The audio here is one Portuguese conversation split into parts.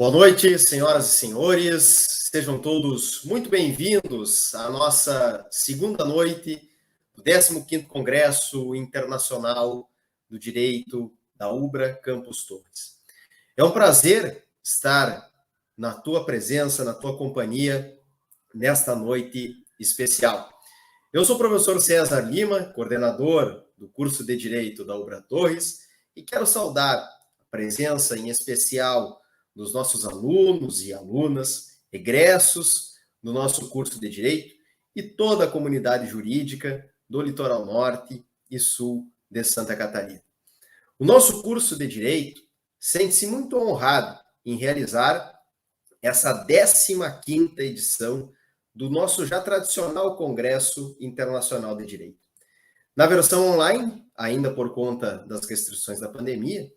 Boa noite, senhoras e senhores. Sejam todos muito bem-vindos à nossa segunda noite do 15º Congresso Internacional do Direito da UBRA Campus Torres. É um prazer estar na tua presença, na tua companhia, nesta noite especial. Eu sou o professor César Lima, coordenador do curso de Direito da UBRA Torres, e quero saudar a presença em especial dos nossos alunos e alunas, egressos do nosso curso de Direito e toda a comunidade jurídica do Litoral Norte e Sul de Santa Catarina. O nosso curso de Direito sente-se muito honrado em realizar essa 15ª edição do nosso já tradicional Congresso Internacional de Direito. Na versão online, ainda por conta das restrições da pandemia,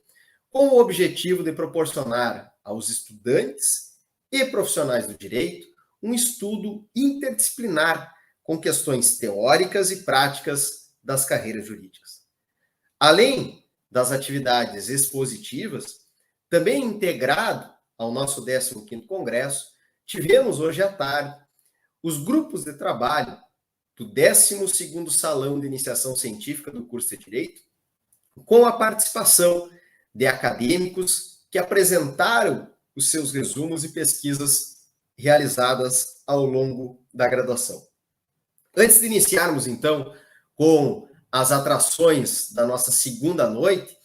com o objetivo de proporcionar aos estudantes e profissionais do direito um estudo interdisciplinar com questões teóricas e práticas das carreiras jurídicas. Além das atividades expositivas, também integrado ao nosso 15º Congresso, tivemos hoje à tarde os grupos de trabalho do 12º Salão de Iniciação Científica do curso de Direito, com a participação de acadêmicos que apresentaram os seus resumos e pesquisas realizadas ao longo da graduação. Antes de iniciarmos, então, com as atrações da nossa segunda noite,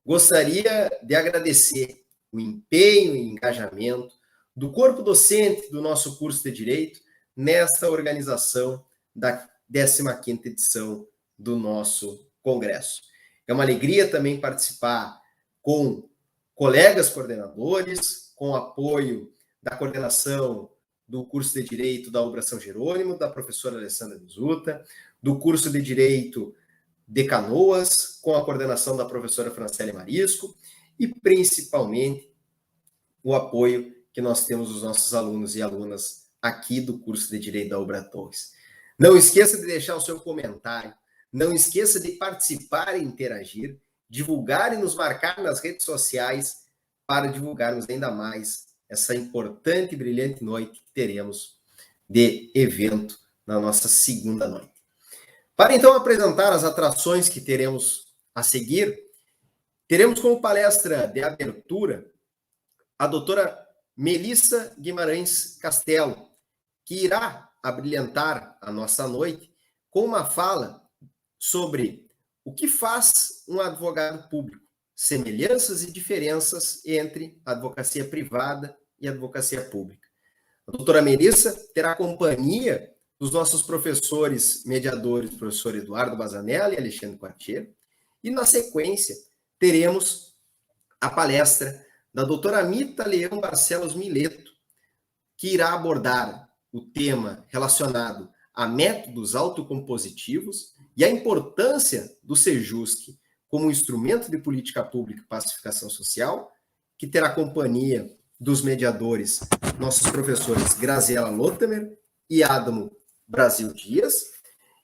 gostaria de agradecer o empenho e engajamento do corpo docente do nosso curso de Direito nesta organização da 15ª edição do nosso congresso. É uma alegria também participar com colegas coordenadores, com apoio da coordenação do curso de Direito da UBRA São Jerônimo, da professora Alessandra Mizuta, do curso de Direito de Canoas, com a coordenação da professora Franciele Marisco, e principalmente o apoio que nós temos dos nossos alunos e alunas aqui do curso de Direito da UBRA Torres. Não esqueça de deixar o seu comentário, não esqueça de participar e interagir, divulgar e nos marcar nas redes sociais para divulgarmos ainda mais essa importante e brilhante noite que teremos de evento na nossa segunda noite. Para então apresentar as atrações que teremos a seguir, teremos como palestra de abertura a doutora Melissa Guimarães Castelo, que irá abrilhantar a nossa noite com uma fala sobre o que faz um advogado público, semelhanças e diferenças entre a advocacia privada e a advocacia pública. A doutora Melissa terá companhia dos nossos professores mediadores, professor Eduardo Bazanella e Alexandre Quartier, e na sequência teremos a palestra da doutora Amita Leão Barcelos Mileto, que irá abordar o tema relacionado a métodos autocompositivos e a importância do SEJUSC como instrumento de política pública e pacificação social, que terá companhia dos mediadores, nossos professores Graziela Lotemer e Adamo Brasil Dias,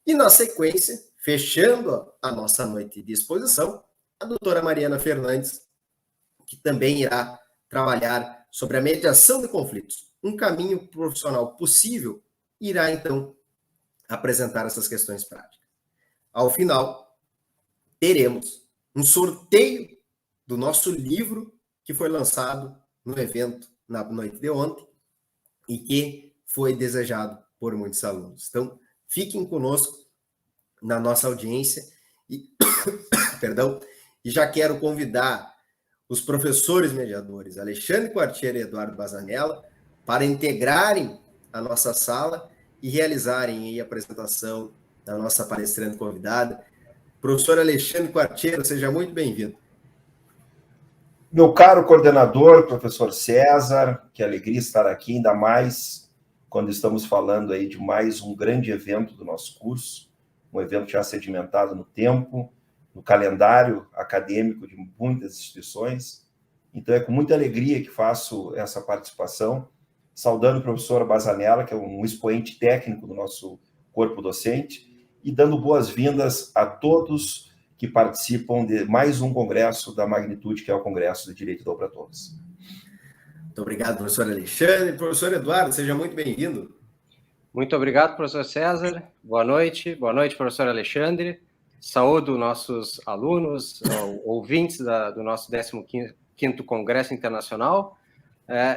e na sequência, fechando a nossa noite de exposição, a doutora Mariana Fernandes, que também irá trabalhar sobre a mediação de conflitos, um caminho profissional possível, irá então apresentar essas questões práticas. Ao final, teremos um sorteio do nosso livro que foi lançado no evento na noite de ontem e que foi desejado por muitos alunos. Então, fiquem conosco na nossa audiência e, e já quero convidar os professores mediadores Alexandre Quartier e Eduardo Bazanella para integrarem a nossa sala e realizarem aí a apresentação da nossa palestrante convidada. Professor Alexandre Quartier, seja muito bem-vindo. Meu caro coordenador, professor César, que alegria estar aqui, ainda mais quando estamos falando aí de mais um grande evento do nosso curso, um evento já sedimentado no tempo, no calendário acadêmico de muitas instituições. Então é com muita alegria que faço essa participação, saudando o professor Bazanella, que é um expoente técnico do nosso corpo docente, e dando boas-vindas a todos que participam de mais um congresso da magnitude que é o Congresso de Direito da UBRA Torres. Muito obrigado, professor Alexandre. Professor Eduardo, seja muito bem-vindo. Muito obrigado, professor César. Boa noite, professor Alexandre. Saúdo nossos alunos, ouvintes do nosso 15º Congresso Internacional,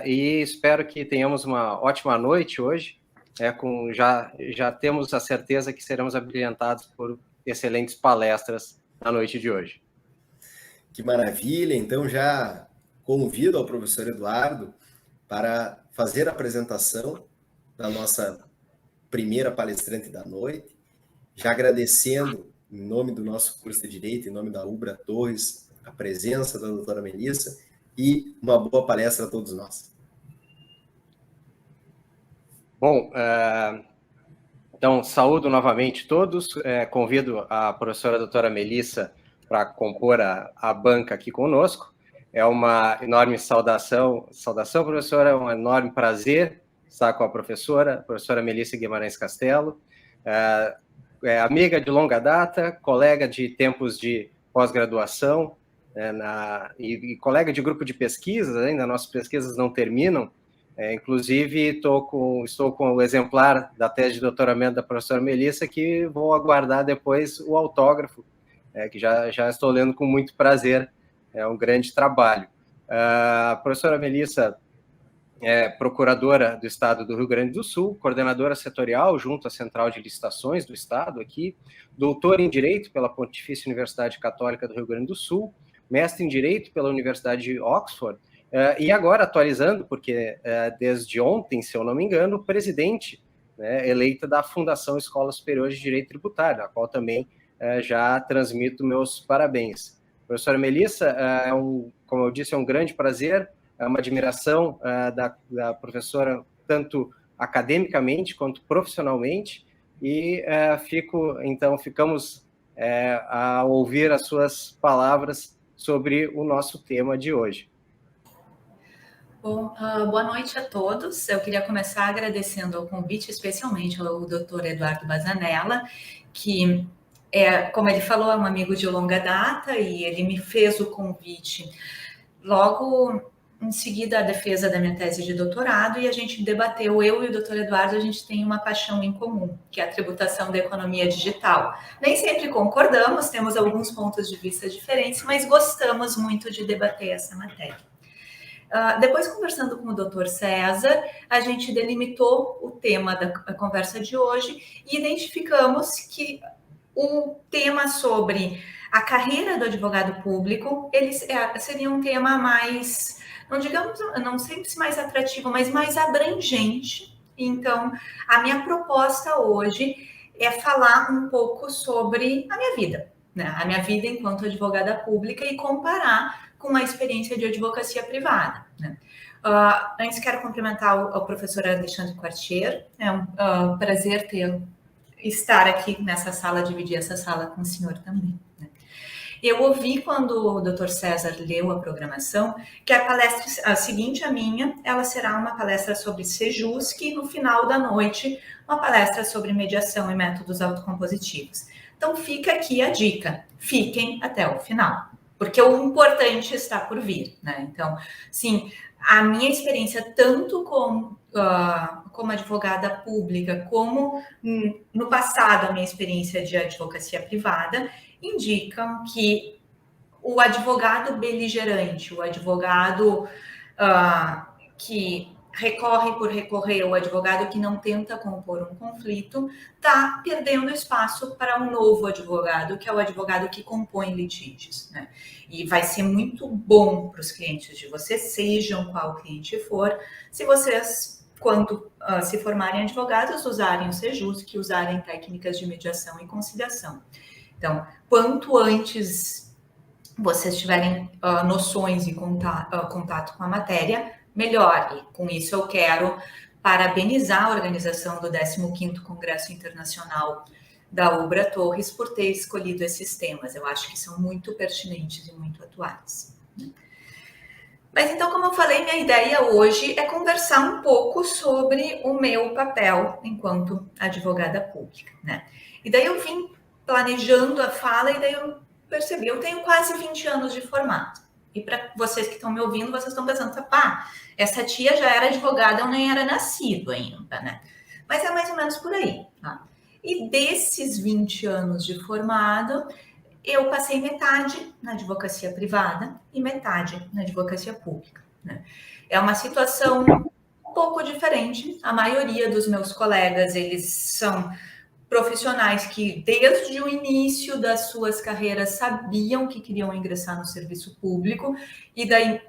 e espero que tenhamos uma ótima noite hoje. Já temos a certeza que seremos abrilhantados por excelentes palestras na noite de hoje. Que maravilha! Então já convido ao professor Eduardo para fazer a apresentação da nossa primeira palestrante da noite, já agradecendo, em nome do nosso curso de Direito, em nome da Ubra Torres, a presença da doutora Melissa e uma boa palestra a todos nós. Bom, então, saúdo novamente todos, convido a professora doutora Melissa para compor a banca aqui conosco. É uma enorme saudação, professora, é um enorme prazer estar com a professora Melissa Guimarães Castelo, amiga de longa data, colega de tempos de pós-graduação, e colega de grupo de pesquisas, ainda nossas pesquisas não terminam. Inclusive, estou com o exemplar da tese de doutoramento da professora Melissa, que vou aguardar depois o autógrafo, que já estou lendo com muito prazer. É um grande trabalho. A professora Melissa é procuradora do Estado do Rio Grande do Sul, coordenadora setorial junto à Central de Licitações do Estado aqui, doutora em Direito pela Pontifícia Universidade Católica do Rio Grande do Sul, mestre em Direito pela Universidade de Oxford, e agora atualizando, porque desde ontem, se eu não me engano, presidente, eleita da Fundação Escola Superior de Direito Tributário, a qual também já transmito meus parabéns. Professora Melissa, como eu disse, é um grande prazer, é uma admiração da professora, tanto academicamente quanto profissionalmente, e ficamos a ouvir as suas palavras sobre o nosso tema de hoje. Bom, boa noite a todos. Eu queria começar agradecendo o convite, especialmente ao Dr. Eduardo Bazanella, que, como ele falou, é um amigo de longa data e ele me fez o convite logo em seguida a defesa da minha tese de doutorado, e a gente debateu, eu e o Dr. Eduardo, a gente tem uma paixão em comum, que é a tributação da economia digital. Nem sempre concordamos, temos alguns pontos de vista diferentes, mas gostamos muito de debater essa matéria. Depois, conversando com o Dr. César, a gente delimitou o tema da conversa de hoje e identificamos que o tema sobre a carreira do advogado público, ele seria um tema mais, não sei se mais atrativo, mas mais abrangente. Então, a minha proposta hoje é falar um pouco sobre a minha vida, né? A minha vida enquanto advogada pública e comparar com a experiência de advocacia privada, né? Antes quero cumprimentar o professor Alexandre Quartier, é um prazer estar aqui nessa sala, dividir essa sala com o senhor também, né? Eu ouvi quando o Dr. César leu a programação que a palestra seguinte à minha, ela será uma palestra sobre Sejusc e no final da noite uma palestra sobre mediação e métodos autocompositivos. Então fica aqui a dica, fiquem até o final, porque o importante está por vir, né? Então, sim, a minha experiência tanto como advogada pública, como no passado a minha experiência de advocacia privada, indicam que o advogado beligerante, o advogado que recorre por recorrer, o advogado que não tenta compor um conflito, está perdendo espaço para um novo advogado, que é o advogado que compõe litígios, né? E vai ser muito bom para os clientes de vocês, sejam qual cliente for, se vocês, quando se formarem advogados, usarem o Sejusc, usarem técnicas de mediação e conciliação. Então, quanto antes vocês tiverem noções e contato com a matéria, melhor. E com isso eu quero parabenizar a organização do 15º Congresso Internacional da Ubra Torres por ter escolhido esses temas. Eu acho que são muito pertinentes e muito atuais. Mas então, como eu falei, minha ideia hoje é conversar um pouco sobre o meu papel enquanto advogada pública, né? E daí eu vim planejando a fala e daí eu percebi, eu tenho quase 20 anos de formato. E para vocês que estão me ouvindo, vocês estão pensando, pá, essa tia já era advogada, eu nem era nascido ainda, né? Mas é mais ou menos por aí, tá? E desses 20 anos de formado, eu passei metade na advocacia privada e metade na advocacia pública, né? É uma situação um pouco diferente. A maioria dos meus colegas, eles são profissionais que, desde o início das suas carreiras, sabiam que queriam ingressar no serviço público, e daí,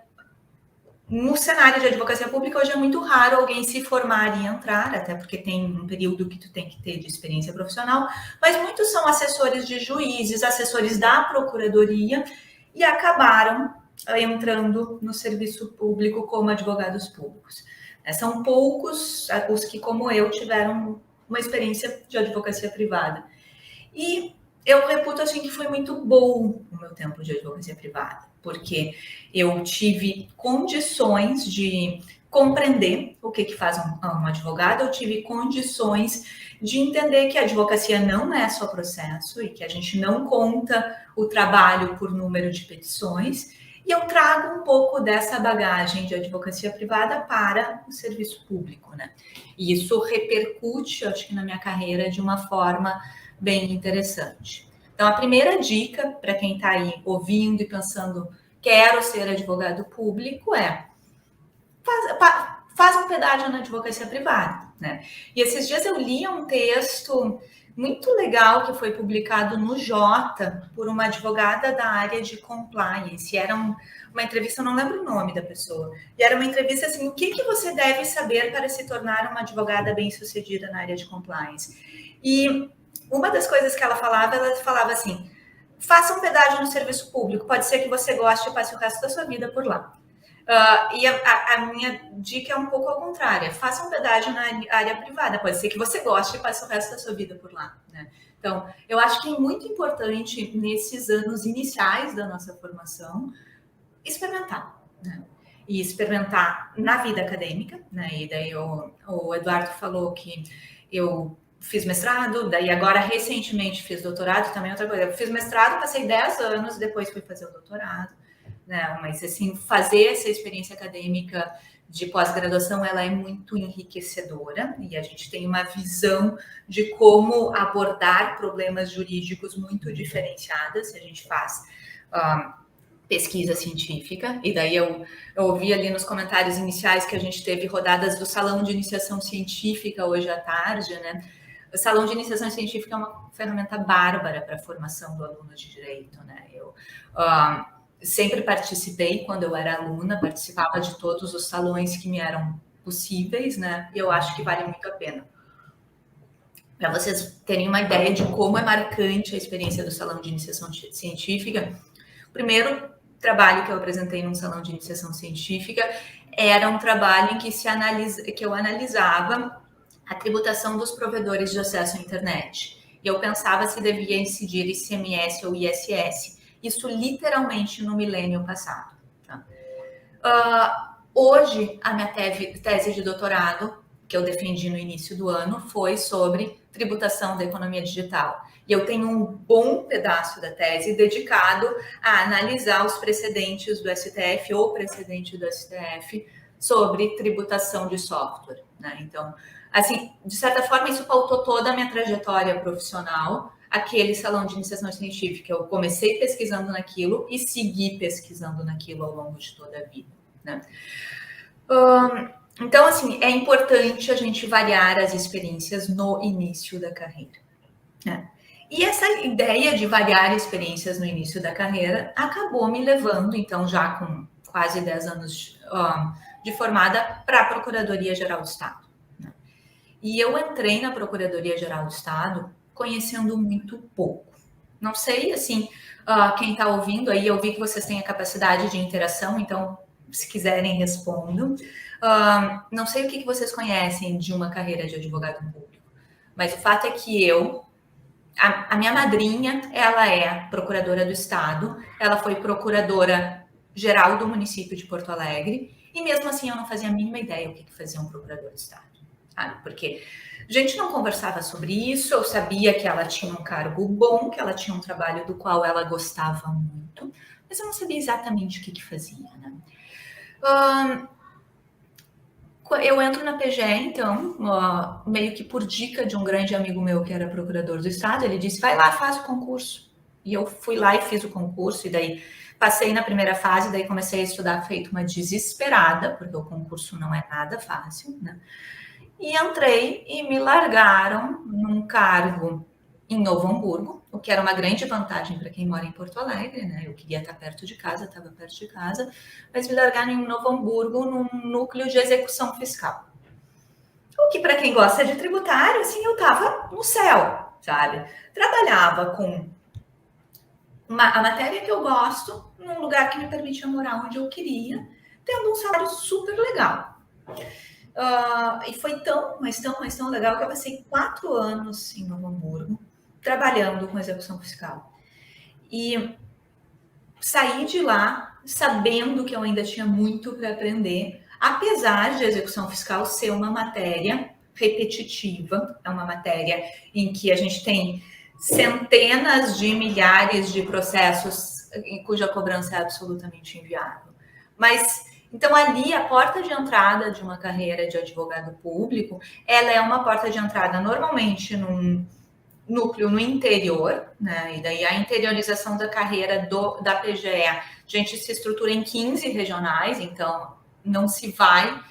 no cenário de advocacia pública, hoje é muito raro alguém se formar e entrar, até porque tem um período que tu tem que ter de experiência profissional, mas muitos são assessores de juízes, assessores da procuradoria, e acabaram entrando no serviço público como advogados públicos. São poucos os que, como eu, tiveram uma experiência de advocacia privada. E eu reputo assim que foi muito bom o meu tempo de advocacia privada, porque eu tive condições de compreender o que faz um advogado, eu tive condições de entender que a advocacia não é só processo e que a gente não conta o trabalho por número de petições. E eu trago um pouco dessa bagagem de advocacia privada para o serviço público, né? E isso repercute, acho que na minha carreira, de uma forma bem interessante. Então, a primeira dica para quem está aí ouvindo e pensando, quero ser advogado público, é faz um pedágio na advocacia privada, né? E esses dias eu li um texto muito legal que foi publicado no Jota por uma advogada da área de compliance. Era uma entrevista, eu não lembro o nome da pessoa. E era uma entrevista assim, o que você deve saber para se tornar uma advogada bem-sucedida na área de compliance? E uma das coisas que ela falava assim, faça um pedágio no serviço público, pode ser que você goste e passe o resto da sua vida por lá. E a minha dica é um pouco ao contrário, faça um pedágio na área privada, pode ser que você goste e passe o resto da sua vida por lá, né? Então, eu acho que é muito importante, nesses anos iniciais da nossa formação, experimentar, né? E experimentar na vida acadêmica, né? E daí o Eduardo falou que eu fiz mestrado, daí agora recentemente fiz doutorado, também outra coisa, eu fiz mestrado, passei 10 anos, depois fui fazer o doutorado, né? Mas assim, fazer essa experiência acadêmica de pós-graduação, ela é muito enriquecedora e a gente tem uma visão de como abordar problemas jurídicos muito diferenciadas se a gente faz pesquisa científica. E daí eu ouvi ali nos comentários iniciais que a gente teve rodadas do Salão de Iniciação Científica hoje à tarde, né? O Salão de Iniciação Científica é uma ferramenta bárbara para a formação do aluno de direito, né? Eu sempre participei quando eu era aluna, participava de todos os salões que me eram possíveis, né? E eu acho que vale muito a pena. Para vocês terem uma ideia de como é marcante a experiência do Salão de Iniciação Científica, o primeiro trabalho que eu apresentei num Salão de Iniciação Científica era um trabalho em que eu analisava a tributação dos provedores de acesso à internet. E eu pensava se devia incidir ICMS ou ISS. Isso literalmente no milênio passado. Tá? Hoje, a minha tese de doutorado, que eu defendi no início do ano, foi sobre tributação da economia digital. E eu tenho um bom pedaço da tese dedicado a analisar os precedentes do STF ou precedente do STF sobre tributação de software, né? Então, assim, de certa forma, isso pautou toda a minha trajetória profissional. Aquele salão de iniciação científica, eu comecei pesquisando naquilo e segui pesquisando naquilo ao longo de toda a vida, né? Então, assim, é importante a gente variar as experiências no início da carreira, né? E essa ideia de variar experiências no início da carreira acabou me levando, então, já com quase 10 anos de formada, para a Procuradoria-Geral do Estado, né? E eu entrei na Procuradoria-Geral do Estado conhecendo muito pouco. Não sei, assim, quem está ouvindo aí, eu vi que vocês têm a capacidade de interação, então, se quiserem, respondam. Não sei o que vocês conhecem de uma carreira de advogado público, mas o fato é que a minha madrinha, ela é procuradora do Estado, ela foi procuradora-geral do município de Porto Alegre, e mesmo assim eu não fazia a mínima ideia o que fazia um procurador do Estado. sabe? Porque a gente não conversava sobre isso, eu sabia que ela tinha um cargo bom, que ela tinha um trabalho do qual ela gostava muito, mas eu não sabia exatamente o que fazia, né? Eu entro na PGE, então, meio que por dica de um grande amigo meu que era procurador do Estado, ele disse, vai lá, faz o concurso. E eu fui lá e fiz o concurso, e daí passei na primeira fase, daí comecei a estudar feito uma desesperada, porque o concurso não é nada fácil, né? E entrei e me largaram num cargo em Novo Hamburgo, o que era uma grande vantagem para quem mora em Porto Alegre, né? Eu queria estar perto de casa, estava perto de casa, mas me largaram em Novo Hamburgo num núcleo de execução fiscal. O que para quem gosta de tributário, assim, eu estava no céu, sabe? Trabalhava com a matéria que eu gosto, num lugar que me permitia morar onde eu queria, tendo um salário super legal. E foi tão legal que eu passei 4 anos em Novo Hamburgo, trabalhando com execução fiscal. E saí de lá sabendo que eu ainda tinha muito para aprender, apesar de execução fiscal ser uma matéria repetitiva, é uma matéria em que a gente tem centenas de milhares de processos cuja cobrança é absolutamente inviável. Mas, então, ali, a porta de entrada de uma carreira de advogado público, ela é uma porta de entrada normalmente num núcleo no interior, né? E daí a interiorização da carreira da PGE, a gente se estrutura em 15 regionais, então não se vai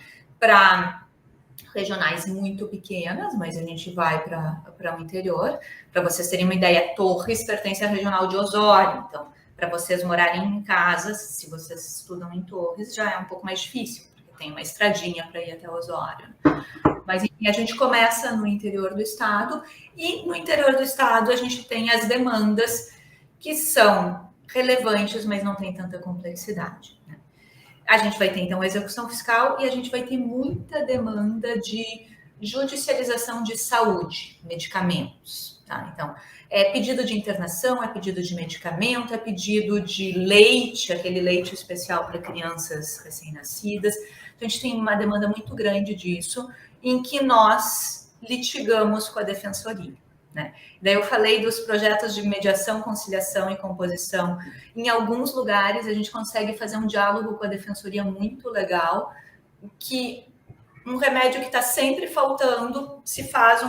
para regionais muito pequenas, mas a gente vai para o interior. Para vocês terem uma ideia, Torres pertence à regional de Osório, então para vocês morarem em casas, se vocês estudam em Torres, já é um pouco mais difícil, porque tem uma estradinha para ir até Osório. Mas enfim, a gente começa no interior do estado, e no interior do estado a gente tem as demandas que são relevantes, mas não tem tanta complexidade, né? A gente vai ter, então, execução fiscal e a gente vai ter muita demanda de judicialização de saúde, medicamentos, tá? Então, é pedido de internação, é pedido de medicamento, é pedido de leite, aquele leite especial para crianças recém-nascidas. Então, a gente tem uma demanda muito grande disso, em que nós litigamos com a defensoria, né? Daí eu falei dos projetos de mediação, conciliação e composição. Em alguns lugares a gente consegue fazer um diálogo com a defensoria muito legal, que um remédio que está sempre faltando, se faz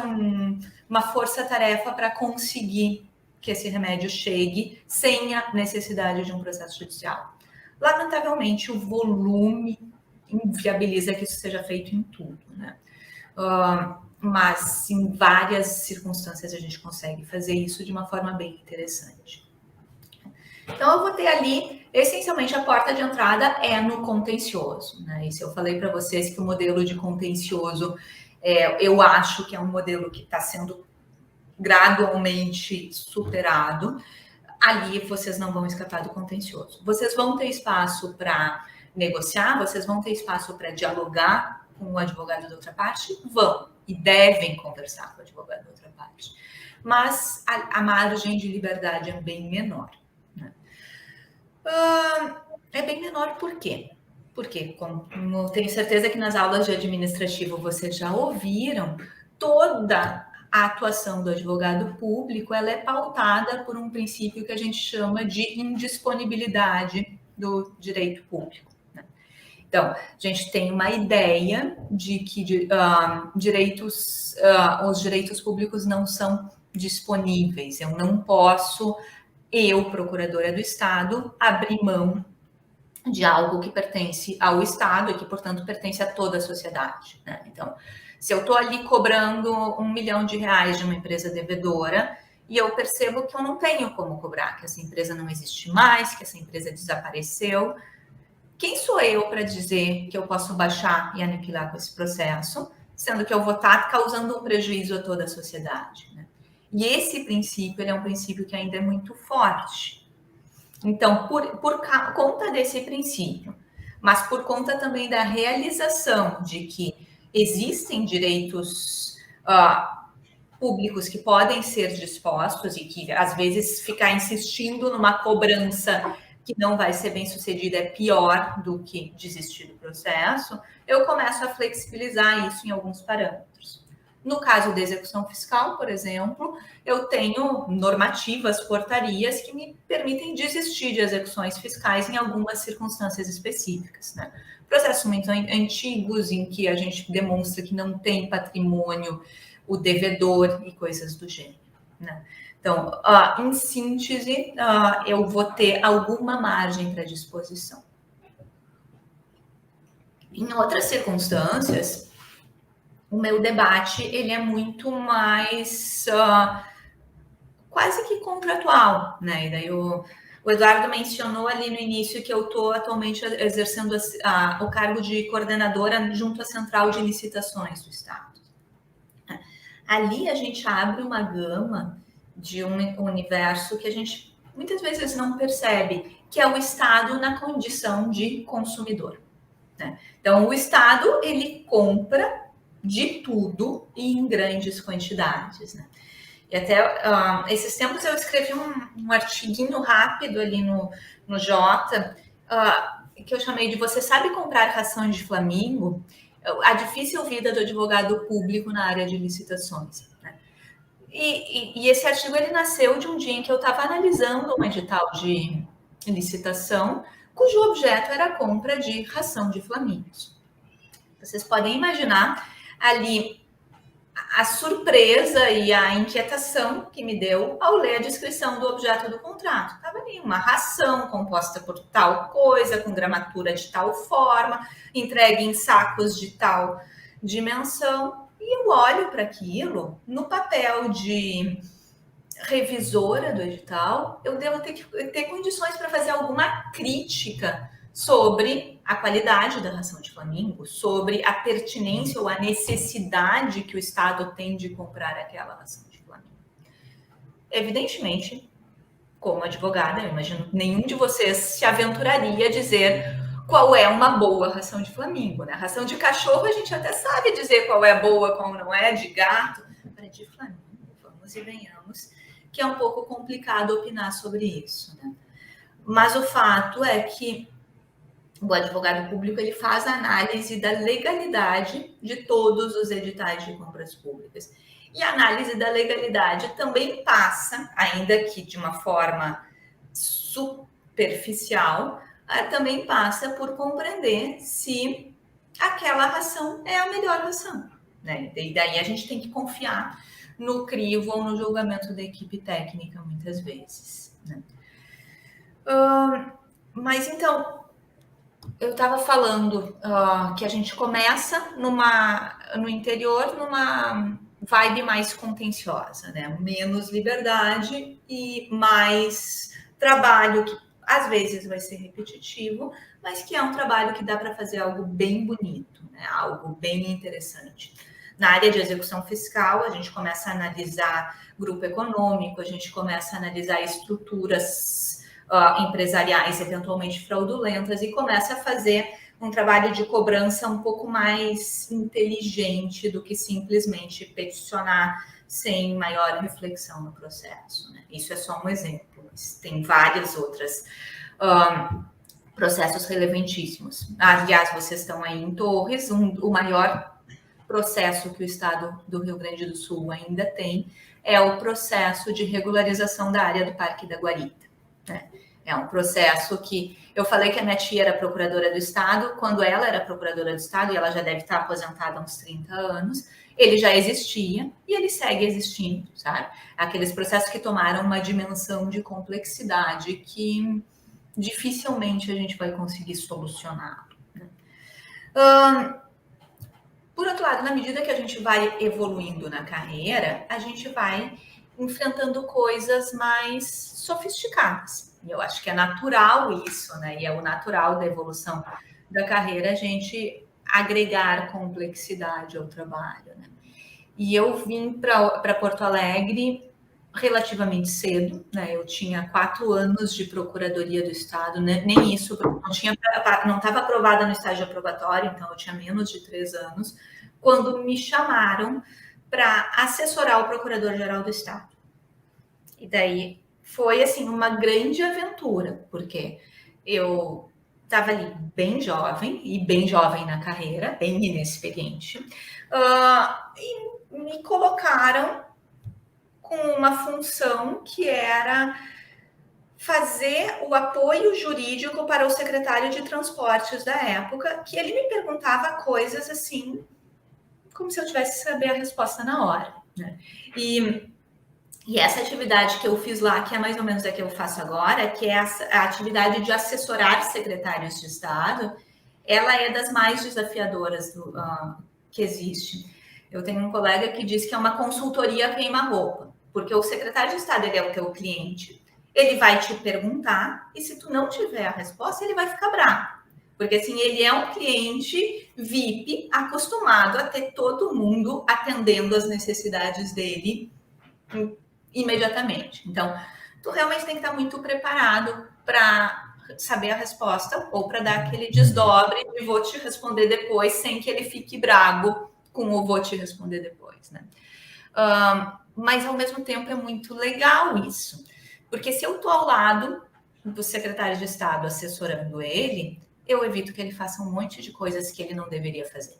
uma força-tarefa para conseguir que esse remédio chegue sem a necessidade de um processo judicial. Lamentavelmente, o volume inviabiliza que isso seja feito em tudo, né? Mas em várias circunstâncias a gente consegue fazer isso de uma forma bem interessante. Então, eu vou ter ali, essencialmente, a porta de entrada é no contencioso, né? E se eu falei para vocês que o modelo de contencioso, eu acho que é um modelo que está sendo gradualmente superado, ali vocês não vão escapar do contencioso. Vocês vão ter espaço para negociar, vocês vão ter espaço para dialogar com o advogado da outra parte? Vão, e devem conversar com o advogado da outra parte. Mas a margem de liberdade é bem menor, né? É bem menor por quê? Porque, como tenho certeza que nas aulas de administrativo vocês já ouviram, toda a atuação do advogado público ela é pautada por um princípio que a gente chama de indisponibilidade do direito público. Então, a gente tem uma ideia de que os direitos públicos não são disponíveis. Eu não posso, procuradora do Estado, abrir mão de algo que pertence ao Estado e que, portanto, pertence a toda a sociedade, né? Então, se eu estou ali cobrando R$1 milhão de uma empresa devedora e eu percebo que eu não tenho como cobrar, que essa empresa não existe mais, que essa empresa desapareceu, quem sou eu para dizer que eu posso baixar e aniquilar com esse processo, sendo que eu vou estar causando um prejuízo a toda a sociedade, né? E esse princípio ele é um princípio que ainda é muito forte. Então, por conta desse princípio, mas por conta também da realização de que existem direitos públicos que podem ser dispostos e que, às vezes, ficar insistindo numa cobrança que não vai ser bem sucedida é pior do que desistir do processo, eu começo a flexibilizar isso em alguns parâmetros. No caso da execução fiscal, por exemplo, eu tenho normativas, portarias que me permitem desistir de execuções fiscais em algumas circunstâncias específicas, né? Processos muito antigos em que a gente demonstra que não tem patrimônio o devedor e coisas do gênero, né? Então, em síntese, eu vou ter alguma margem para disposição. Em outras circunstâncias, o meu debate ele é muito mais quase que contratual, né? E daí o Eduardo mencionou ali no início que eu estou atualmente exercendo o cargo de coordenadora junto à Central de Licitações do Estado. Ali a gente abre uma gama de um universo que a gente muitas vezes não percebe, que é o Estado na condição de consumidor, né? Então, o Estado, ele compra de tudo e em grandes quantidades, né? E até esses tempos eu escrevi um artiguinho rápido ali no Jota, que eu chamei de Você Sabe Comprar Ração de Flamingo? A difícil vida do advogado público na área de licitações, né? E esse artigo ele nasceu de um dia em que eu estava analisando um edital de licitação cujo objeto era a compra de ração de flamingos. Vocês podem imaginar ali a surpresa e a inquietação que me deu ao ler a descrição do objeto do contrato. Estava ali uma ração composta por tal coisa, com gramatura de tal forma, entregue em sacos de tal dimensão. E eu olho para aquilo, no papel de revisora do edital, eu devo ter condições para fazer alguma crítica sobre a qualidade da ração de flamingo, sobre a pertinência ou a necessidade que o Estado tem de comprar aquela ração de flamingo. Evidentemente, como advogada, eu imagino que nenhum de vocês se aventuraria a dizer qual é uma boa ração de flamingo, né? A ração de cachorro a gente até sabe dizer qual é boa, qual não é, de gato. Para de flamingo, vamos e venhamos, que é um pouco complicado opinar sobre isso, né? Mas o fato é que o advogado público ele faz a análise da legalidade de todos os editais de compras públicas. E a análise da legalidade também passa, ainda que de uma forma superficial, também passa por compreender se aquela ração é a melhor ração, né? E daí a gente tem que confiar no crivo ou no julgamento da equipe técnica, muitas vezes, né? Mas então, eu estava falando que a gente começa no interior, numa vibe mais contenciosa, né? Menos liberdade e mais trabalho, que às vezes vai ser repetitivo, mas que é um trabalho que dá para fazer algo bem bonito, né? Algo bem interessante. Na área de execução fiscal, a gente começa a analisar grupo econômico, a gente começa a analisar estruturas empresariais eventualmente fraudulentas e começa a fazer um trabalho de cobrança um pouco mais inteligente do que simplesmente peticionar sem maior reflexão no processo, né? Isso é só um exemplo, mas tem várias outras processos relevantíssimos. Aliás, vocês estão aí em Torres, o maior processo que o Estado do Rio Grande do Sul ainda tem é o processo de regularização da área do Parque da Guarita, né? É um processo que eu falei que a minha tia era procuradora do Estado, quando ela era procuradora do Estado, e ela já deve estar aposentada há uns 30 anos, ele já existia e ele segue existindo, sabe? Aqueles processos que tomaram uma dimensão de complexidade que dificilmente a gente vai conseguir solucionar, né? Por outro lado, na medida que a gente vai evoluindo na carreira, a gente vai enfrentando coisas mais sofisticadas. E eu acho que é natural isso, né? E é o natural da evolução da carreira a gente agregar complexidade ao trabalho, né? E eu vim para Porto Alegre relativamente cedo, né? Eu tinha 4 anos de Procuradoria do Estado, né? Nem isso, não estava aprovada no estágio aprovatório, então eu tinha menos de 3 anos, quando me chamaram para assessorar o Procurador-Geral do Estado. E daí foi, assim, uma grande aventura, porque eu estava ali bem jovem, e bem jovem na carreira, bem inexperiente, e me colocaram com uma função que era fazer o apoio jurídico para o secretário de transportes da época, que ele me perguntava coisas assim, como se eu tivesse que saber a resposta na hora, né? E essa atividade que eu fiz lá, que é mais ou menos a que eu faço agora, que é a atividade de assessorar secretários de Estado, ela é das mais desafiadoras que existe. Eu tenho um colega que diz que é uma consultoria queima-roupa, porque o secretário de Estado, ele é o teu cliente, ele vai te perguntar, e se tu não tiver a resposta, ele vai ficar bravo. Porque, assim, ele é um cliente VIP, acostumado a ter todo mundo atendendo as necessidades dele imediatamente. Então, tu realmente tem que estar muito preparado para saber a resposta ou para dar aquele desdobre e vou te responder depois, sem que ele fique bravo com o vou te responder depois, né? Mas, ao mesmo tempo, é muito legal isso. Porque se eu estou ao lado do secretário de Estado assessorando ele, eu evito que ele faça um monte de coisas que ele não deveria fazer,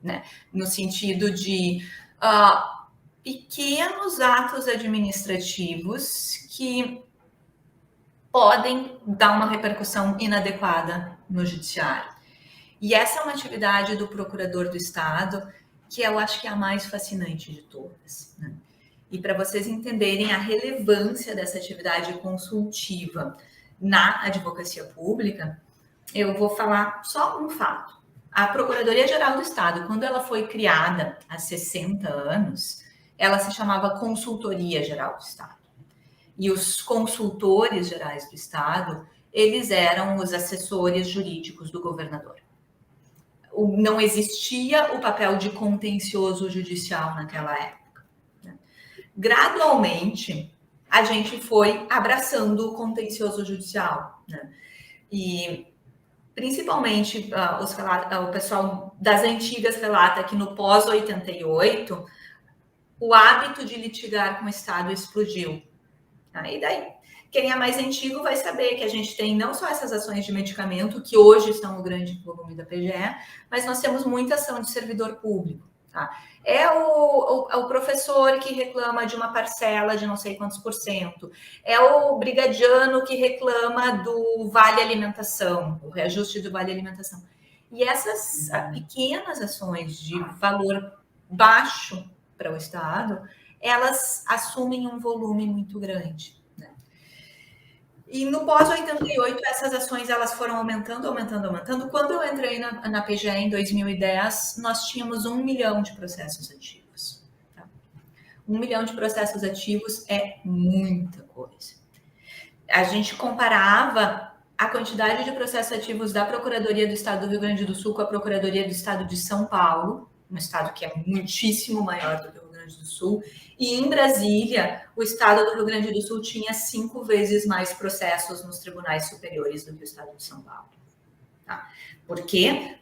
né? No sentido de pequenos atos administrativos que podem dar uma repercussão inadequada no judiciário. E essa é uma atividade do procurador do Estado que eu acho que é a mais fascinante de todas, né? E para vocês entenderem a relevância dessa atividade consultiva na advocacia pública, eu vou falar só um fato. A Procuradoria-Geral do Estado, quando ela foi criada há 60 anos, ela se chamava Consultoria Geral do Estado. E os consultores gerais do Estado, eles eram os assessores jurídicos do governador. Não existia o papel de contencioso judicial naquela época. Gradualmente, a gente foi abraçando o contencioso judicial, né? E principalmente o pessoal das antigas relata que no pós-88 o hábito de litigar com o Estado explodiu. E daí, quem é mais antigo vai saber que a gente tem não só essas ações de medicamento, que hoje estão no grande volume da PGE, mas nós temos muita ação de servidor público. Tá? É o professor que reclama de uma parcela de não sei quantos %, é o brigadiano que reclama do vale alimentação, o reajuste do vale alimentação. E essas pequenas ações de valor baixo para o Estado, elas assumem um volume muito grande, né? E no pós-88, essas ações elas foram aumentando. Quando eu entrei na PGE em 2010, nós tínhamos 1 milhão de processos ativos. Tá? 1 milhão de processos ativos é muita coisa. A gente comparava a quantidade de processos ativos da Procuradoria do Estado do Rio Grande do Sul com a Procuradoria do Estado de São Paulo, um estado que é muitíssimo maior do que o Rio Grande do Sul, e em Brasília, o estado do Rio Grande do Sul tinha 5 vezes mais processos nos tribunais superiores do que o estado de São Paulo. Tá? Por quê?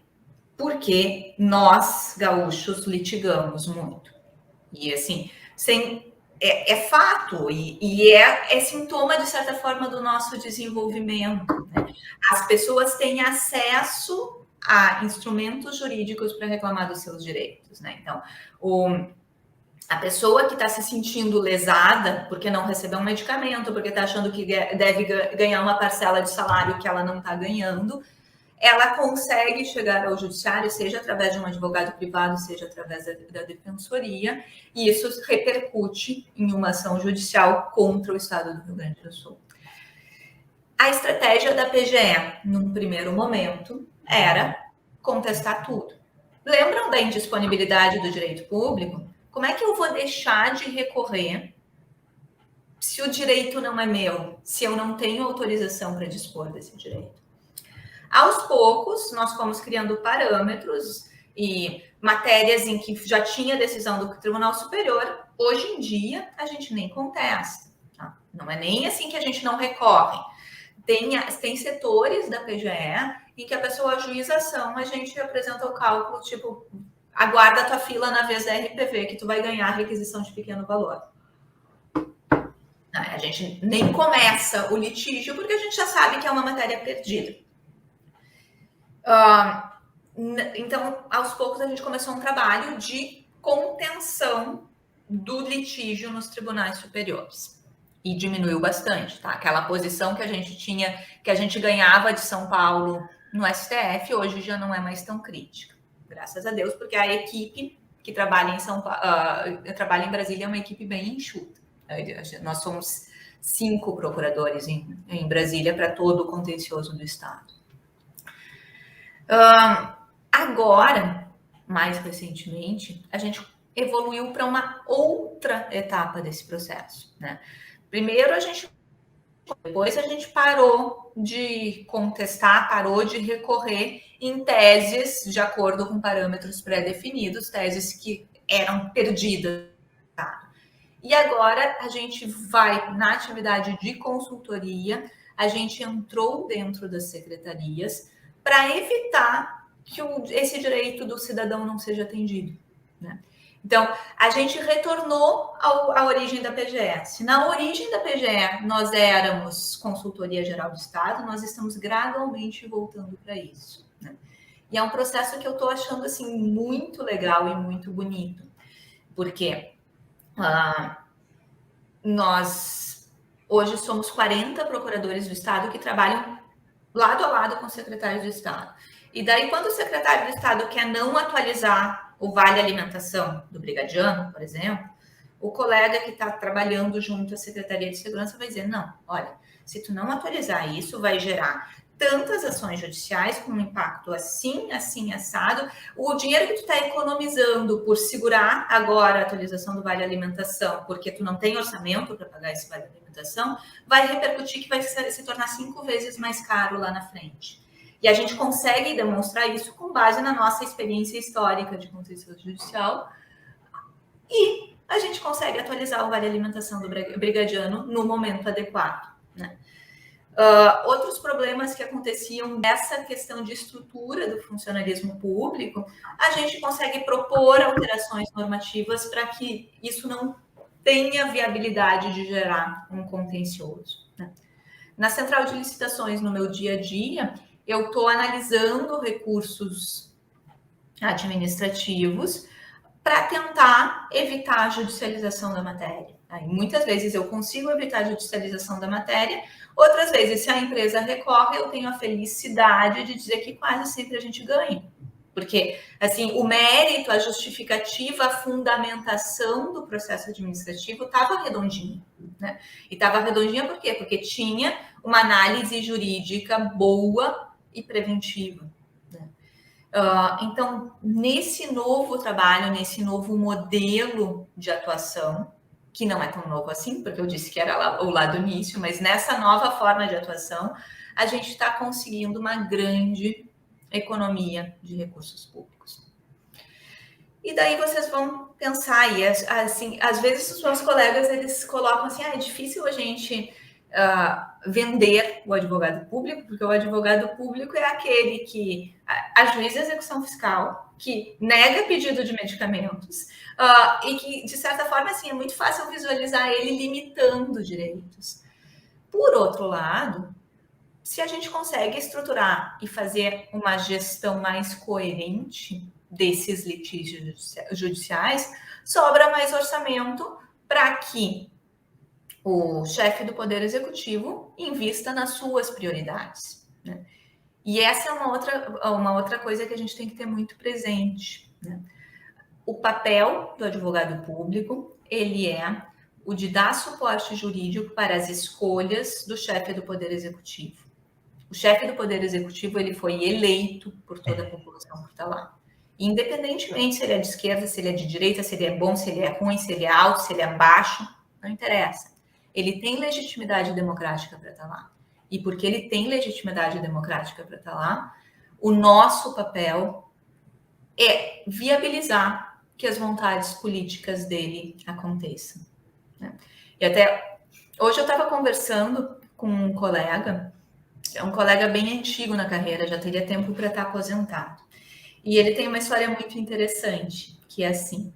Porque nós, gaúchos, litigamos muito. E assim, é fato, e é sintoma, de certa forma, do nosso desenvolvimento, né? As pessoas têm acesso a instrumentos jurídicos para reclamar dos seus direitos, né? Então, a pessoa que está se sentindo lesada porque não recebeu um medicamento, porque está achando que deve ganhar uma parcela de salário que ela não está ganhando, ela consegue chegar ao judiciário, seja através de um advogado privado, seja através da defensoria, e isso repercute em uma ação judicial contra o Estado do Rio Grande do Sul. A estratégia da PGE, num primeiro momento, era contestar tudo. Lembram da indisponibilidade do direito público? Como é que eu vou deixar de recorrer se o direito não é meu, se eu não tenho autorização para dispor desse direito? Aos poucos, nós fomos criando parâmetros e matérias em que já tinha decisão do Tribunal Superior. Hoje em dia, a gente nem contesta. Tá? Não é nem assim que a gente não recorre. Tem setores da PGE em que a pessoa ajuiza a ação, a gente apresenta o cálculo, tipo, aguarda a tua fila na vez da RPV, que tu vai ganhar a requisição de pequeno valor. A gente nem começa o litígio porque a gente já sabe que é uma matéria perdida. Então, aos poucos, a gente começou um trabalho de contenção do litígio nos tribunais superiores. E diminuiu bastante, tá? Aquela posição que a gente tinha, que a gente ganhava de São Paulo no STF, hoje já não é mais tão crítica. Graças a Deus, porque a equipe que trabalha em trabalha em Brasília é uma equipe bem enxuta. Nós somos 5 procuradores em Brasília para todo o contencioso do Estado. Agora, mais recentemente, a gente evoluiu para uma outra etapa desse processo, né? Primeiro depois a gente parou de contestar, parou de recorrer em teses de acordo com parâmetros pré-definidos, teses que eram perdidas. E agora a gente vai na atividade de consultoria, a gente entrou dentro das secretarias para evitar que esse direito do cidadão não seja atendido, né? Então, a gente retornou à origem da PGE. Se na origem da PGE nós éramos Consultoria Geral do Estado, nós estamos gradualmente voltando para isso, né? E é um processo que eu estou achando assim, muito legal e muito bonito, porque nós hoje somos 40 procuradores do Estado que trabalham lado a lado com o secretário do Estado. E daí, quando o secretário do Estado quer não atualizar o Vale Alimentação do brigadiano, por exemplo, o colega que está trabalhando junto à Secretaria de Segurança vai dizer, não, olha, se tu não atualizar isso, vai gerar tantas ações judiciais com um impacto assim, assim, assado. O dinheiro que tu está economizando por segurar agora a atualização do Vale Alimentação, porque tu não tem orçamento para pagar esse Vale Alimentação, vai repercutir que vai se tornar 5 vezes mais caro lá na frente. E a gente consegue demonstrar isso com base na nossa experiência histórica de contencioso judicial e a gente consegue atualizar o Vale Alimentação do brigadiano no momento adequado, né? Outros problemas que aconteciam nessa questão de estrutura do funcionalismo público, a gente consegue propor alterações normativas para que isso não tenha viabilidade de gerar um contencioso, né? Na central de licitações, no meu dia a dia, eu estou analisando recursos administrativos para tentar evitar a judicialização da matéria. Aí, muitas vezes eu consigo evitar a judicialização da matéria, outras vezes, se a empresa recorre, eu tenho a felicidade de dizer que quase sempre a gente ganha. Porque, assim, o mérito, a justificativa, a fundamentação do processo administrativo estava redondinha, né? E estava redondinha por quê? Porque tinha uma análise jurídica boa e preventiva, né? Então, nesse novo trabalho, nesse novo modelo de atuação, que não é tão novo assim, porque eu disse que era lá do início, mas nessa nova forma de atuação, a gente está conseguindo uma grande economia de recursos públicos. E daí vocês vão pensar, e assim, às vezes os meus colegas, eles colocam assim, é difícil a gente vender o advogado público, porque o advogado público é aquele que ajuiza a execução fiscal, que nega pedido de medicamentos, e que, de certa forma, assim, é muito fácil visualizar ele limitando direitos. Por outro lado, se a gente consegue estruturar e fazer uma gestão mais coerente desses litígios judiciais, sobra mais orçamento para que o chefe do Poder Executivo invista nas suas prioridades, né? E essa é uma outra coisa que a gente tem que ter muito presente, né? O papel do advogado público, ele é o de dar suporte jurídico para as escolhas do chefe do Poder Executivo. O chefe do Poder Executivo, ele foi eleito por toda a população que está lá. Independentemente se ele é de esquerda, se ele é de direita, se ele é bom, se ele é ruim, se ele é alto, se ele é baixo, não interessa. Ele tem legitimidade democrática para estar lá. E porque ele tem legitimidade democrática para estar lá, o nosso papel é viabilizar que as vontades políticas dele aconteçam, né? E até hoje eu estava conversando com um colega, é um colega bem antigo na carreira, já teria tempo para estar aposentado. E ele tem uma história muito interessante, que é assim,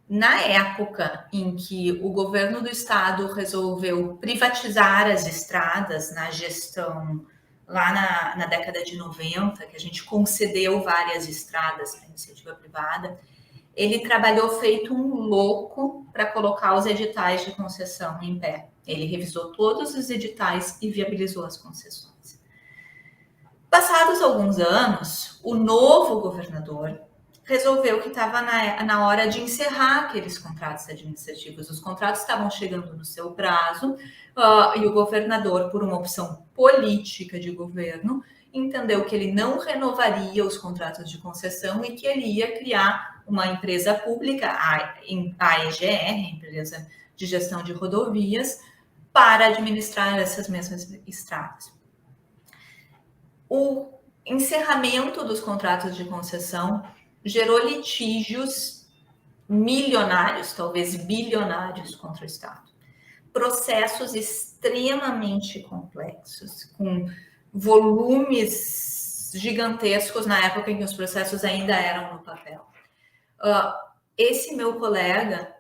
Na época em que o governo do estado resolveu privatizar as estradas na gestão, lá na década de 90, que a gente concedeu várias estradas para iniciativa privada, ele trabalhou feito um louco para colocar os editais de concessão em pé. Ele revisou todos os editais e viabilizou as concessões. Passados alguns anos, o novo governador resolveu que estava na hora de encerrar aqueles contratos administrativos. Os contratos estavam chegando no seu prazo e o governador, por uma opção política de governo, entendeu que ele não renovaria os contratos de concessão e que ele ia criar uma empresa pública, a EGR, a Empresa de Gestão de Rodovias, para administrar essas mesmas estradas. O encerramento dos contratos de concessão gerou litígios milionários, talvez bilionários, contra o Estado. Processos extremamente complexos, com volumes gigantescos na época em que os processos ainda eram no papel. Esse meu colega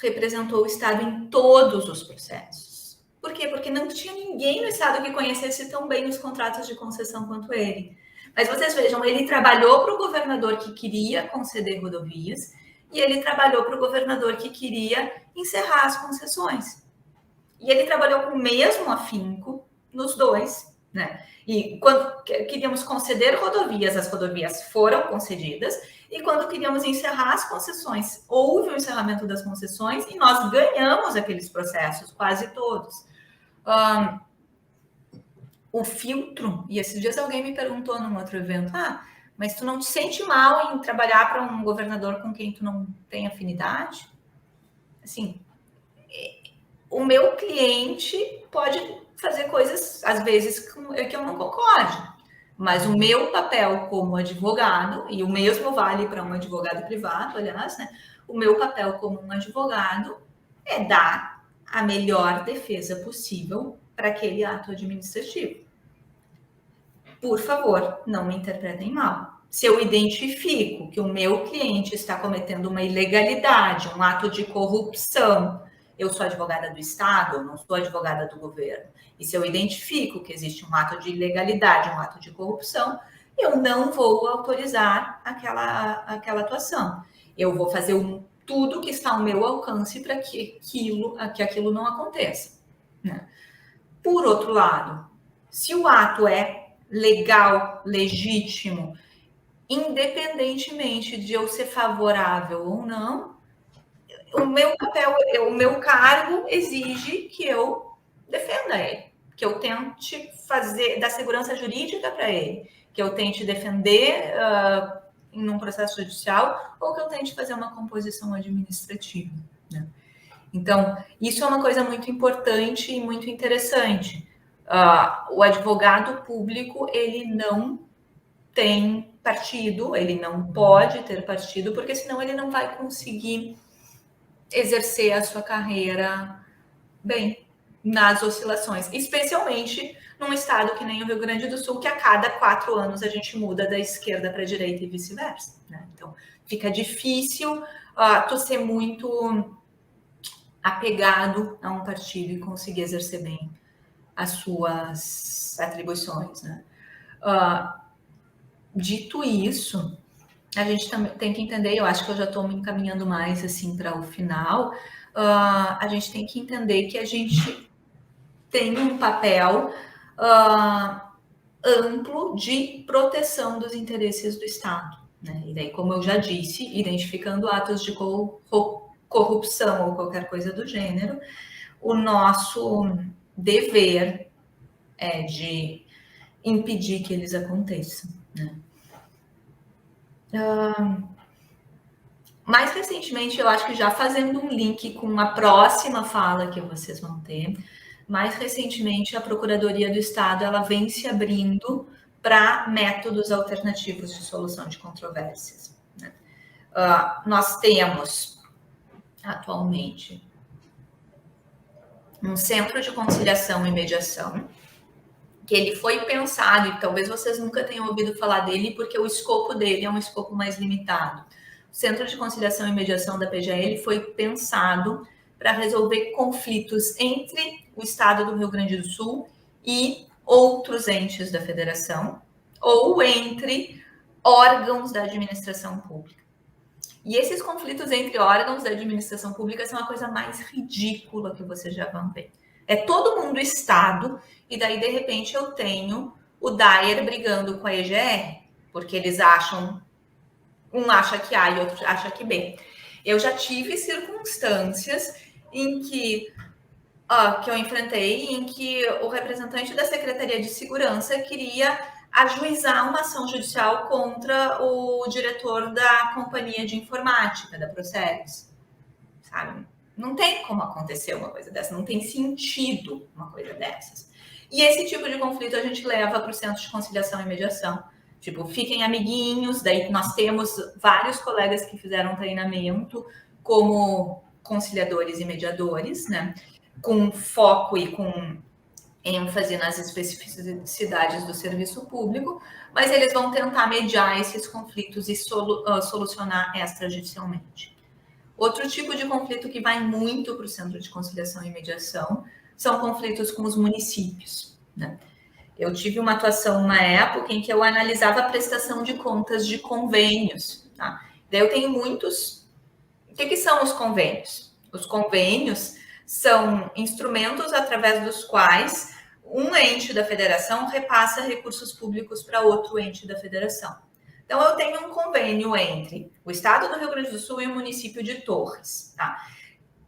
representou o Estado em todos os processos. Por quê? Porque não tinha ninguém no Estado que conhecesse tão bem os contratos de concessão quanto ele. Mas vocês vejam, ele trabalhou para o governador que queria conceder rodovias e ele trabalhou para o governador que queria encerrar as concessões. E ele trabalhou com o mesmo afinco nos dois, né? E quando queríamos conceder rodovias, as rodovias foram concedidas, e quando queríamos encerrar as concessões, houve o encerramento das concessões e nós ganhamos aqueles processos, quase todos. O filtro, e esses dias alguém me perguntou num outro evento, mas tu não te sente mal em trabalhar para um governador com quem tu não tem afinidade? Assim, o meu cliente pode fazer coisas, às vezes, que eu não concorde, mas o meu papel como advogado, e o mesmo vale para um advogado privado, aliás, né? O meu papel como um advogado é dar a melhor defesa possível para aquele ato administrativo. Por favor, não me interpretem mal. Se eu identifico que o meu cliente está cometendo uma ilegalidade, um ato de corrupção, eu sou advogada do Estado, eu não sou advogada do governo. E se eu identifico que existe um ato de ilegalidade, um ato de corrupção, eu não vou autorizar aquela atuação. Eu vou fazer tudo que está ao meu alcance para que aquilo não aconteça, né? Por outro lado, se o ato é legal, legítimo, independentemente de eu ser favorável ou não, o meu papel, o meu cargo exige que eu defenda ele, que eu tente dar segurança jurídica para ele, que eu tente defender em um processo judicial ou que eu tente fazer uma composição administrativa, né? Então, isso é uma coisa muito importante e muito interessante. O advogado público, ele não tem partido, ele não pode ter partido, porque senão ele não vai conseguir exercer a sua carreira bem nas oscilações, especialmente num estado que nem o Rio Grande do Sul, que a cada 4 anos a gente muda da esquerda para a direita e vice-versa, né? Então, fica difícil tu ser muito apegado a um partido e conseguir exercer bem as suas atribuições, né? Dito isso, a gente também tem que entender, eu acho que eu já estou me encaminhando mais assim para o final, a gente tem que entender que a gente tem um papel amplo de proteção dos interesses do Estado, né? E daí, como eu já disse, identificando atos de corrupção ou qualquer coisa do gênero, o nosso dever é de impedir que eles aconteçam, né? Mais recentemente, eu acho que já fazendo um link com uma próxima fala que vocês vão ter, mais recentemente a Procuradoria do Estado ela vem se abrindo para métodos alternativos de solução de controvérsias, né? Nós temos atualmente um centro de conciliação e mediação, que ele foi pensado, e talvez vocês nunca tenham ouvido falar dele, porque o escopo dele é um escopo mais limitado. Centro de Conciliação e Mediação da PGE foi pensado para resolver conflitos entre o Estado do Rio Grande do Sul e outros entes da federação, ou entre órgãos da administração pública. E esses conflitos entre órgãos da administração pública são a coisa mais ridícula que vocês já vão ver. É todo mundo Estado, e daí, de repente, eu tenho o DAER brigando com a EGR, porque eles acham, um acha que A e outro acha que B. Eu já tive circunstâncias em que eu enfrentei, em que o representante da Secretaria de Segurança queria ajuizar uma ação judicial contra o diretor da companhia de informática, da Proceres, sabe? Não tem como acontecer uma coisa dessa, não tem sentido uma coisa dessas. E esse tipo de conflito a gente leva para o Centro de Conciliação e Mediação. Tipo, fiquem amiguinhos, daí nós temos vários colegas que fizeram treinamento como conciliadores e mediadores, né? Com foco e com ênfase nas especificidades do serviço público, mas eles vão tentar mediar esses conflitos e solucionar extrajudicialmente. Outro tipo de conflito que vai muito para o Centro de Conciliação e Mediação são conflitos com os municípios, né? Eu tive uma atuação uma época em que eu analisava a prestação de contas de convênios, tá? Daí eu tenho muitos... O que são os convênios? Os convênios são instrumentos através dos quais um ente da federação repassa recursos públicos para outro ente da federação. Então, eu tenho um convênio entre o Estado do Rio Grande do Sul e o município de Torres, tá?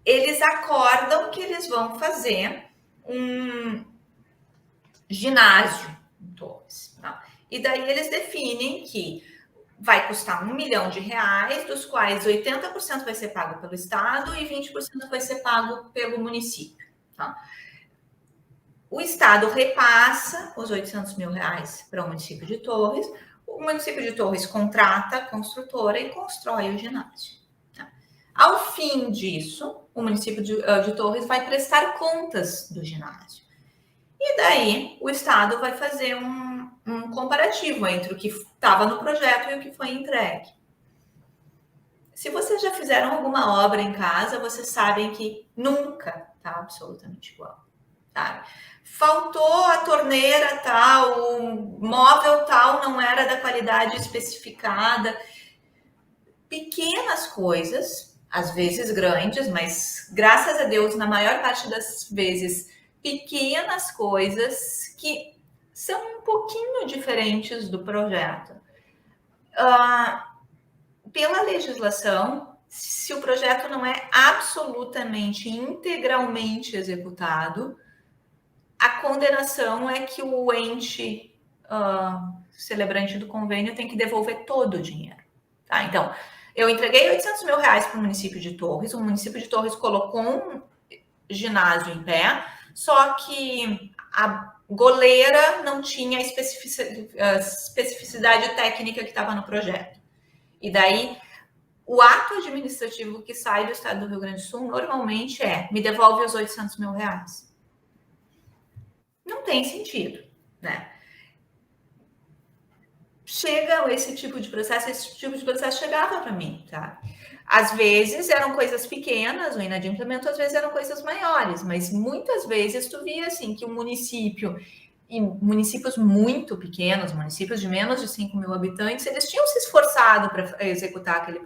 Eles acordam que eles vão fazer um ginásio em Torres, tá? E daí eles definem que vai custar R$1 milhão, dos quais 80% vai ser pago pelo Estado e 20% vai ser pago pelo município, tá? O Estado repassa os R$800 mil para o município de Torres, o município de Torres contrata a construtora e constrói o ginásio, tá? Ao fim disso, o município de Torres vai prestar contas do ginásio. E daí, o Estado vai fazer um comparativo entre o que estava no projeto e o que foi entregue. Se vocês já fizeram alguma obra em casa, vocês sabem que nunca está absolutamente igual, tá? Faltou a torneira tal, o móvel tal não era da qualidade especificada. Pequenas coisas, às vezes grandes, mas graças a Deus, na maior parte das vezes, pequenas coisas que são um pouquinho diferentes do projeto. Pela legislação, se o projeto não é absolutamente, integralmente executado, a condenação é que o ente celebrante do convênio tem que devolver todo o dinheiro, tá? Então, eu entreguei R$800 mil para o município de Torres, o município de Torres colocou um ginásio em pé, só que a goleira não tinha a especificidade técnica que estava no projeto. E daí, o ato administrativo que sai do Estado do Rio Grande do Sul normalmente me devolve os R$800 mil. Não tem sentido, né? Chega esse tipo de processo chegava para mim, tá? Às vezes eram coisas pequenas, o inadimplemento, às vezes eram coisas maiores, mas muitas vezes tu via assim que o município, e municípios muito pequenos, municípios de menos de 5 mil habitantes, eles tinham se esforçado para executar aquele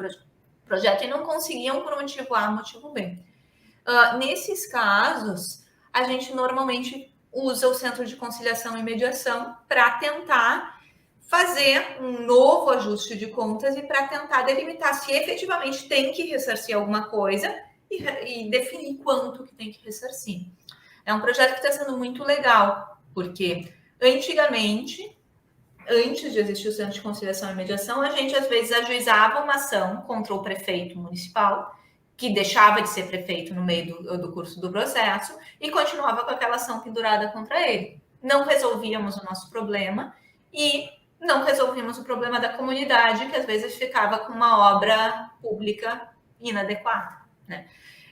projeto e não conseguiam por motivo A, motivo B. Nesses casos, a gente normalmente usa o Centro de Conciliação e Mediação para tentar fazer um novo ajuste de contas e para tentar delimitar se efetivamente tem que ressarcir alguma coisa e definir quanto que tem que ressarcir. É um projeto que está sendo muito legal, porque antigamente, antes de existir o Centro de Conciliação e Mediação, a gente às vezes ajuizava uma ação contra o prefeito municipal, que deixava de ser prefeito no meio do curso do processo e continuava com aquela ação pendurada contra ele. Não resolvíamos o nosso problema e não resolvíamos o problema da comunidade, que às vezes ficava com uma obra pública inadequada, né?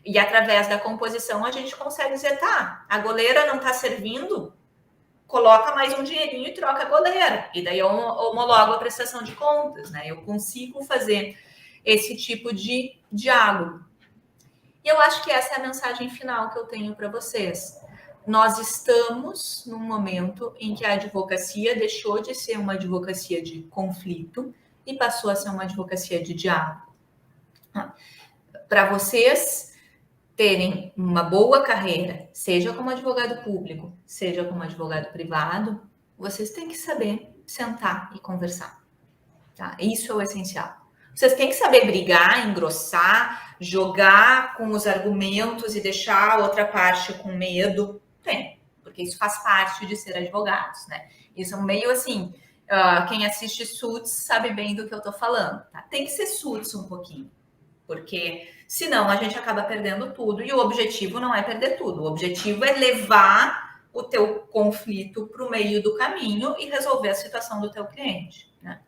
E através da composição a gente consegue dizer, tá, a goleira não está servindo, coloca mais um dinheirinho e troca a goleira. E daí eu homologo a prestação de contas, né? Eu consigo fazer esse tipo de diálogo. E eu acho que essa é a mensagem final que eu tenho para vocês. Nós estamos num momento em que a advocacia deixou de ser uma advocacia de conflito e passou a ser uma advocacia de diálogo. Para vocês terem uma boa carreira, seja como advogado público, seja como advogado privado, vocês têm que saber sentar e conversar. Tá? Isso é o essencial. Vocês têm que saber brigar, engrossar, jogar com os argumentos e deixar a outra parte com medo. Tem, porque isso faz parte de ser advogados, né? Isso é um meio assim, quem assiste Suits sabe bem do que eu tô falando, tá? Tem que ser Suits um pouquinho, porque senão a gente acaba perdendo tudo e o objetivo não é perder tudo. O objetivo é levar o teu conflito para o meio do caminho e resolver a situação do teu cliente, né?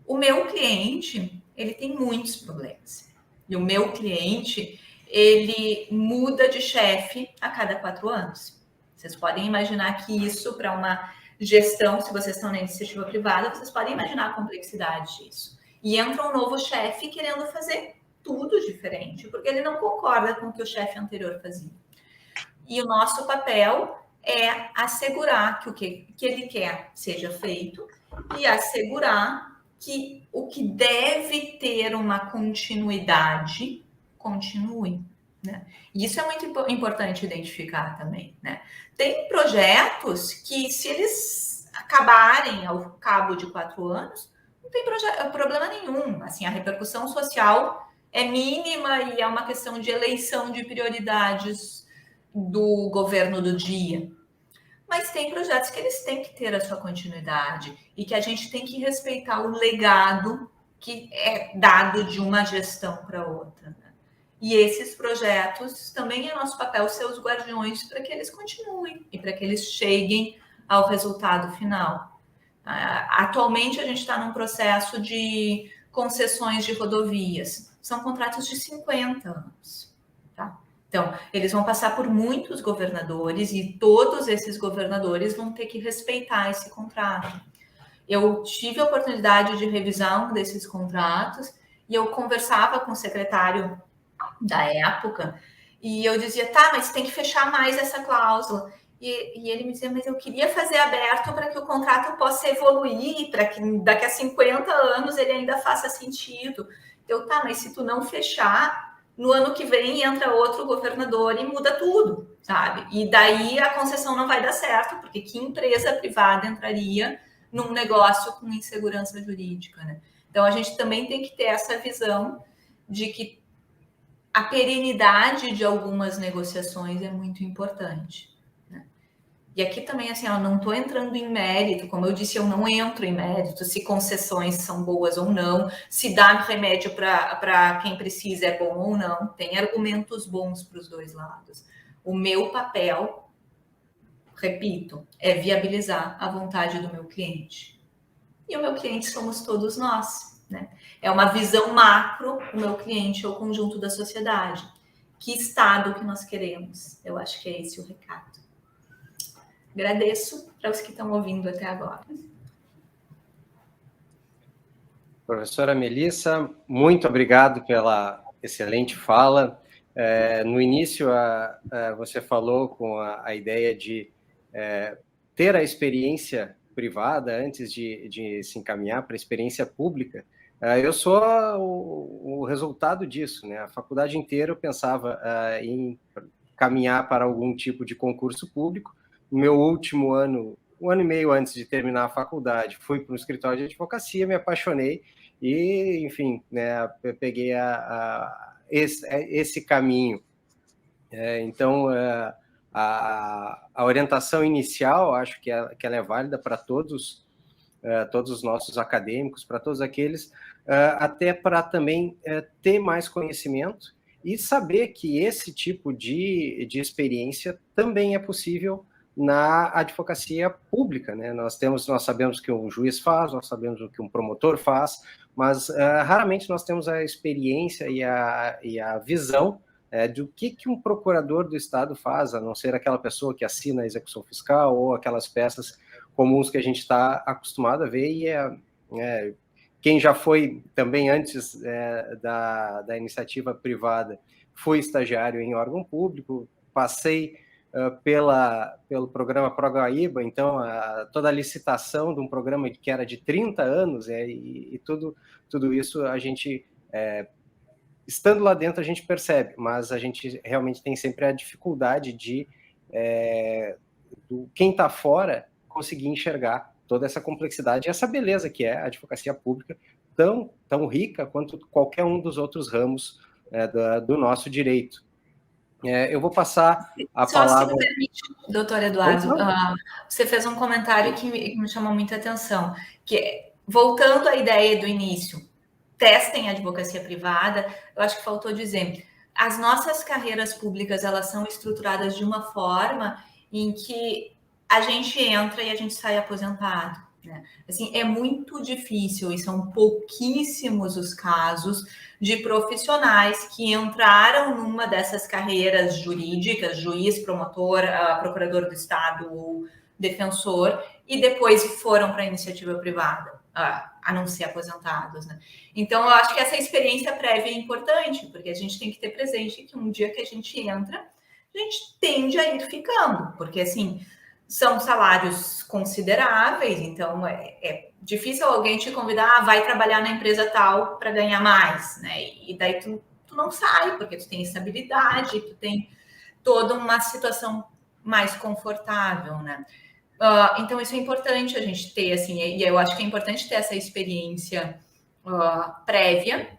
O meu cliente, ele tem muitos problemas. E o meu cliente, ele muda de chefe a cada 4 anos. Vocês podem imaginar que isso, para uma gestão, se vocês estão na iniciativa privada, vocês podem imaginar a complexidade disso. E entra um novo chefe querendo fazer tudo diferente, porque ele não concorda com o que o chefe anterior fazia. E o nosso papel é assegurar que o que ele quer seja feito e assegurar que o que deve ter uma continuidade, continue, né? E isso é muito importante identificar também, né? Tem projetos que, se eles acabarem ao cabo de 4 anos, não tem problema nenhum. Assim, a repercussão social é mínima e é uma questão de eleição de prioridades do governo do dia. Mas tem projetos que eles têm que ter a sua continuidade e que a gente tem que respeitar o legado que é dado de uma gestão para outra, né? E esses projetos também é nosso papel ser os guardiões para que eles continuem e para que eles cheguem ao resultado final. Atualmente a gente está num processo de concessões de rodovias. São contratos de 50 anos, tá? Então, eles vão passar por muitos governadores e todos esses governadores vão ter que respeitar esse contrato. Eu tive a oportunidade de revisar um desses contratos e eu conversava com o secretário da época e eu dizia, tá, mas tem que fechar mais essa cláusula. E ele me dizia, mas eu queria fazer aberto para que o contrato possa evoluir, para que daqui a 50 anos ele ainda faça sentido. Eu, tá, mas se tu não fechar, no ano que vem entra outro governador e muda tudo, sabe? E daí a concessão não vai dar certo, porque que empresa privada entraria num negócio com insegurança jurídica, né? Então, a gente também tem que ter essa visão de que a perenidade de algumas negociações é muito importante, né? E aqui também, assim, eu não estou entrando em mérito, como eu disse, eu não entro em mérito se concessões são boas ou não, se dar remédio para quem precisa é bom ou não, tem argumentos bons para os dois lados. O meu papel, repito, é viabilizar a vontade do meu cliente. E o meu cliente somos todos nós, né? É uma visão macro, o meu cliente é o conjunto da sociedade. Que estado que nós queremos? Eu acho que é esse o recado. Agradeço para os que estão ouvindo até agora. Professora Melissa, muito obrigado pela excelente fala. No início, você falou com a ideia de ter a experiência privada antes de se encaminhar para a experiência pública. Eu sou o resultado disso, né? A faculdade inteira eu pensava em caminhar para algum tipo de concurso público. No meu último ano, 1 ano e meio antes de terminar a faculdade, fui para um escritório de advocacia, me apaixonei e, enfim, né, eu peguei esse caminho. Então, a orientação inicial, acho que ela é válida para todos os nossos acadêmicos, para todos aqueles, até para também ter mais conhecimento e saber que esse tipo de experiência também é possível na advocacia pública, né? Nós sabemos o que um juiz faz, nós sabemos o que um promotor faz, mas raramente nós temos a experiência e a visão do que um procurador do Estado faz, a não ser aquela pessoa que assina a execução fiscal ou aquelas peças comuns que a gente está acostumado a ver, e Quem já foi também antes da iniciativa privada, fui estagiário em órgão público, passei pelo programa Progaíba, então toda a licitação de um programa que era de 30 anos, e tudo isso a gente, estando lá dentro, a gente percebe, mas a gente realmente tem sempre a dificuldade de quem está fora conseguir enxergar toda essa complexidade e essa beleza que é a advocacia pública, tão rica quanto qualquer um dos outros ramos do nosso direito. Eu vou passar a palavra... Se me permite, doutor Eduardo, você fez um comentário que me chamou muita atenção, que, voltando à ideia do início, testem a advocacia privada, eu acho que faltou dizer, as nossas carreiras públicas, elas são estruturadas de uma forma em que a gente entra e a gente sai aposentado, né? Assim, é muito difícil, e são pouquíssimos os casos de profissionais que entraram numa dessas carreiras jurídicas, juiz, promotor, procurador do Estado ou defensor, e depois foram para a iniciativa privada, a não ser aposentados, né? Então, eu acho que essa experiência prévia é importante, porque a gente tem que ter presente que um dia que a gente entra, a gente tende a ir ficando, porque, assim, são salários consideráveis, então é difícil alguém te convidar, vai trabalhar na empresa tal para ganhar mais, né? E daí tu não sai, porque tu tem estabilidade, tu tem toda uma situação mais confortável, né? Então, isso é importante a gente ter, assim, e eu acho que é importante ter essa experiência prévia,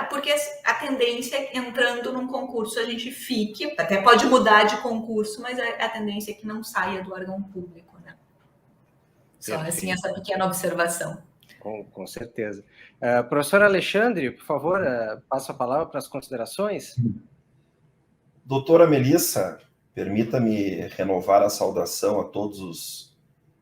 porque a tendência é que entrando num concurso a gente fique, até pode mudar de concurso, mas a tendência é que não saia do órgão público, né? Só assim, essa pequena observação. Com certeza. Professor Alexandre, por favor, passo a palavra para as considerações. Doutora Melissa, permita-me renovar a saudação a todos os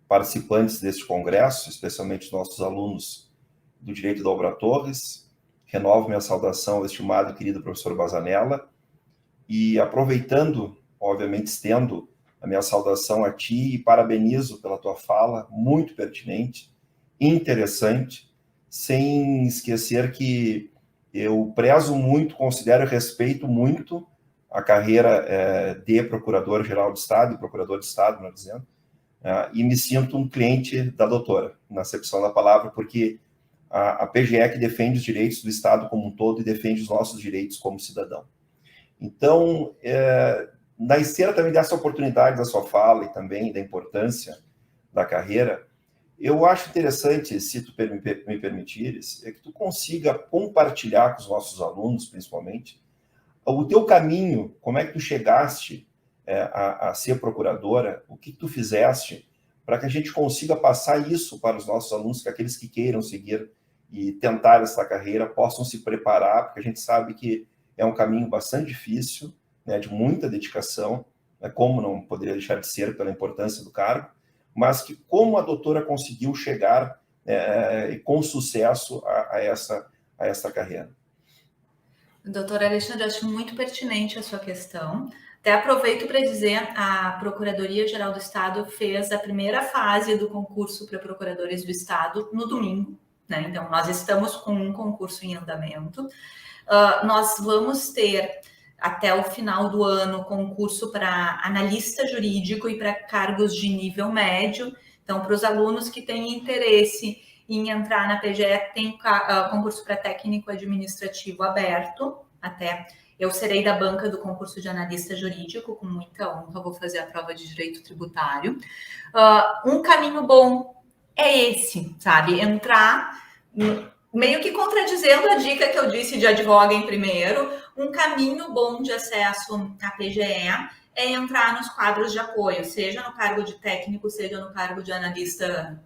participantes deste congresso, especialmente os nossos alunos do Direito da Obra Torres. Renovo minha saudação ao estimado e querido professor Bazanella, e aproveitando, obviamente, estendo a minha saudação a ti e parabenizo pela tua fala, muito pertinente, interessante, sem esquecer que eu prezo muito, considero e respeito muito a carreira de Procurador-Geral do Estado, e Procurador de Estado, melhor dizendo, e me sinto um cliente da doutora, na acepção da palavra, porque a PGE que defende os direitos do Estado como um todo e defende os nossos direitos como cidadão. Então, na esteira também dessa oportunidade da sua fala e também da importância da carreira, eu acho interessante, se tu me permitires, que tu consiga compartilhar com os nossos alunos, principalmente, o teu caminho, como é que tu chegaste a ser procuradora, o que tu fizeste, para que a gente consiga passar isso para os nossos alunos, que aqueles que queiram seguir e tentar essa carreira possam se preparar, porque a gente sabe que é um caminho bastante difícil, né, de muita dedicação, né, como não poderia deixar de ser pela importância do cargo, mas que como a doutora conseguiu chegar com sucesso a essa carreira. Doutor Alexandre, acho muito pertinente a sua questão. Até aproveito para dizer, a Procuradoria-Geral do Estado fez a primeira fase do concurso para procuradores do Estado no domingo, né? Então, nós estamos com um concurso em andamento. Nós vamos ter, até o final do ano, concurso para analista jurídico e para cargos de nível médio. Então, para os alunos que têm interesse em entrar na PGE, tem concurso para técnico administrativo aberto. Até eu serei da banca do concurso de analista jurídico, com muita honra, vou fazer a prova de direito tributário. Um caminho bom é esse, sabe? Entrar, meio que contradizendo a dica que eu disse de advoguem primeiro, um caminho bom de acesso à PGE é entrar nos quadros de apoio, seja no cargo de técnico, seja no cargo de analista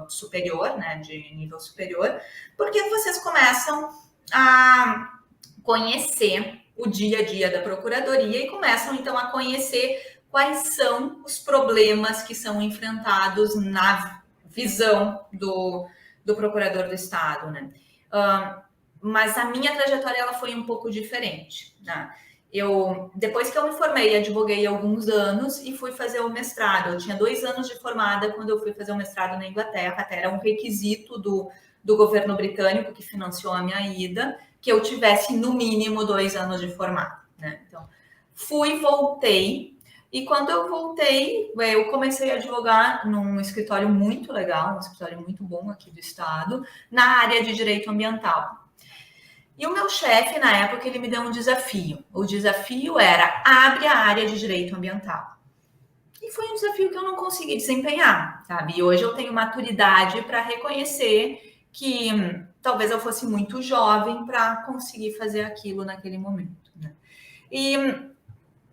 superior, né, de nível superior, porque vocês começam a conhecer o dia a dia da procuradoria e começam, então, a conhecer quais são os problemas que são enfrentados na visão do procurador do Estado, né? Mas a minha trajetória ela foi um pouco diferente, né? Depois que eu me formei, advoguei alguns anos e fui fazer o mestrado. Eu tinha 2 anos de formada quando eu fui fazer o mestrado na Inglaterra, até era um requisito do governo britânico, que financiou a minha ida, que eu tivesse no mínimo 2 anos de formado, né? Então, voltei, e quando eu voltei, eu comecei a advogar num escritório muito legal, um escritório muito bom aqui do estado, na área de direito ambiental. E o meu chefe, na época, ele me deu um desafio. O desafio era: abre a área de direito ambiental. E foi um desafio que eu não consegui desempenhar, sabe? E hoje eu tenho maturidade para reconhecer que talvez eu fosse muito jovem para conseguir fazer aquilo naquele momento, né? E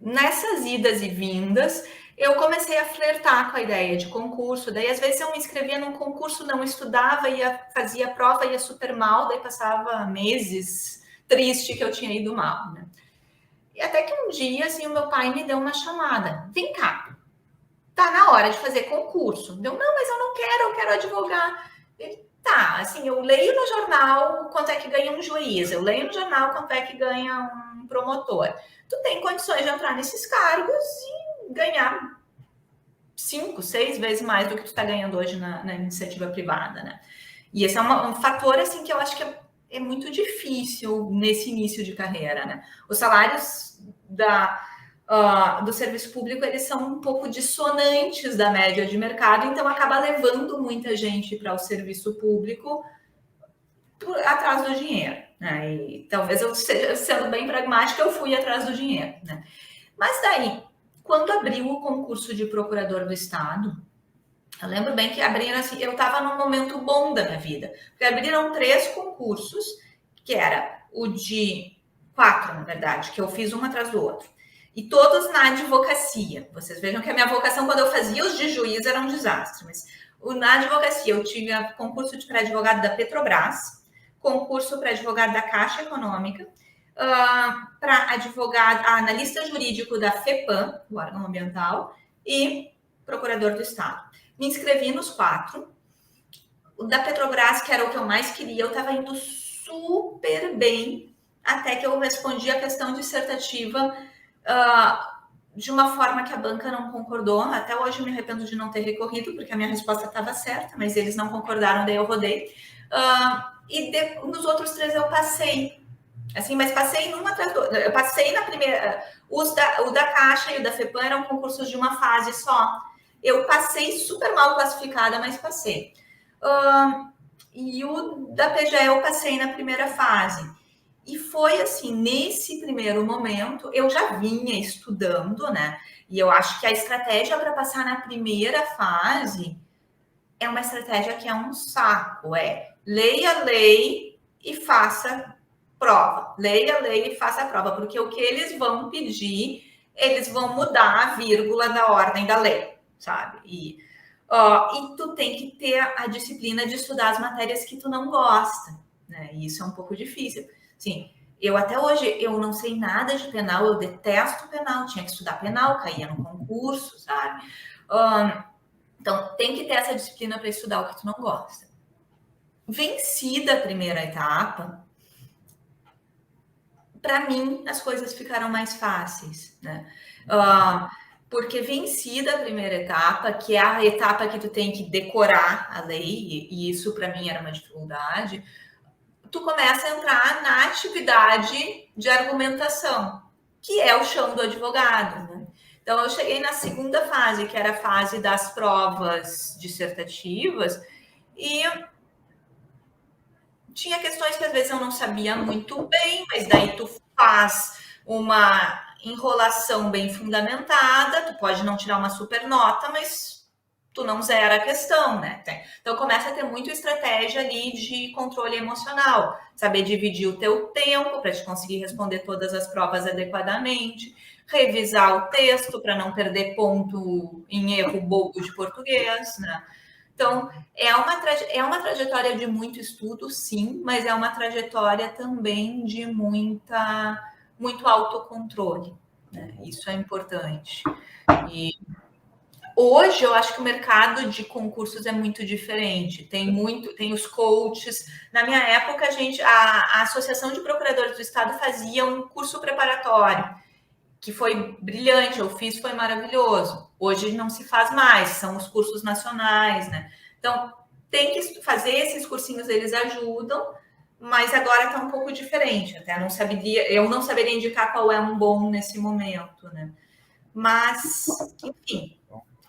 nessas idas e vindas, eu comecei a flertar com a ideia de concurso. Daí, às vezes, eu me inscrevia num concurso, não estudava, fazia a prova, ia super mal, daí passava meses triste que eu tinha ido mal, né? E até que um dia, assim, o meu pai me deu uma chamada. Vem cá, tá na hora de fazer concurso. Não, mas eu quero advogar. Ele, tá, assim, eu leio no jornal quanto é que ganha um juiz, eu leio no jornal quanto é que ganha um promotor. Tu tem condições de entrar nesses cargos e ganhar 5, 6 vezes mais do que tu está ganhando hoje na iniciativa privada, né? E esse é um fator, assim, que eu acho que é muito difícil nesse início de carreira, né? Os salários do serviço público, eles são um pouco dissonantes da média de mercado, então acaba levando muita gente para o serviço público atrás do dinheiro, né? E talvez eu seja, sendo bem pragmática, eu fui atrás do dinheiro, né? Mas daí, quando abriu o concurso de procurador do Estado, eu lembro bem que abriram assim, eu estava num momento bom da minha vida, porque abriram 3 concursos, que era o de 4, na verdade, que eu fiz um atrás do outro, e todos na advocacia. Vocês vejam que a minha vocação, quando eu fazia os de juiz, era um desastre, mas na advocacia eu tinha concurso para advogado da Petrobras, concurso para advogado da Caixa Econômica, para advogado, analista jurídico da FEPAM, o órgão ambiental, e procurador do Estado. Me inscrevi nos 4. O da Petrobras, que era o que eu mais queria, eu estava indo super bem, até que eu respondi a questão dissertativa de uma forma que a banca não concordou. Até hoje eu me arrependo de não ter recorrido, porque a minha resposta estava certa, mas eles não concordaram, daí eu rodei. Nos outros 3 eu passei. Assim, mas passei numa atrás do outro. Eu passei na primeira. O da Caixa e o da FEPAM eram concursos de uma fase só. Eu passei super mal classificada, mas passei. E o da PGE eu passei na primeira fase. E foi assim, nesse primeiro momento, eu já vinha estudando, né? E eu acho que a estratégia para passar na primeira fase é uma estratégia que é um saco. Leia a lei e faça prova. Leia a lei e faça a prova, porque o que eles vão pedir, eles vão mudar a vírgula da ordem da lei, sabe? E tu tem que ter a disciplina de estudar as matérias que tu não gosta, né? E isso é um pouco difícil. Sim, eu até hoje, eu não sei nada de penal, eu detesto penal, tinha que estudar penal, caía no concurso, sabe? Então, tem que ter essa disciplina para estudar o que tu não gosta. Vencida a primeira etapa, para mim, as coisas ficaram mais fáceis, né? Porque vencida a primeira etapa, que é a etapa que tu tem que decorar a lei, e isso para mim era uma dificuldade, tu começa a entrar na atividade de argumentação, que é o chão do advogado, né? Então, eu cheguei na segunda fase, que era a fase das provas dissertativas, e tinha questões que às vezes eu não sabia muito bem, mas daí tu faz uma enrolação bem fundamentada, tu pode não tirar uma super nota, mas tu não zera a questão, né? Então começa a ter muita estratégia ali de controle emocional, saber dividir o teu tempo para te conseguir responder todas as provas adequadamente, revisar o texto para não perder ponto em erro bobo de português, né? Então, é uma trajetória de muito estudo, sim, mas é uma trajetória também de muito autocontrole, né? Isso é importante. E hoje eu acho que o mercado de concursos é muito diferente. Tem os coaches. Na minha época, a Associação de Procuradores do Estado fazia um curso preparatório, que foi brilhante, eu fiz, foi maravilhoso. Hoje não se faz mais, são os cursos nacionais, né? Então, tem que fazer esses cursinhos, eles ajudam, mas agora está um pouco diferente. Até eu não saberia indicar qual é um bom nesse momento, né? Mas, enfim,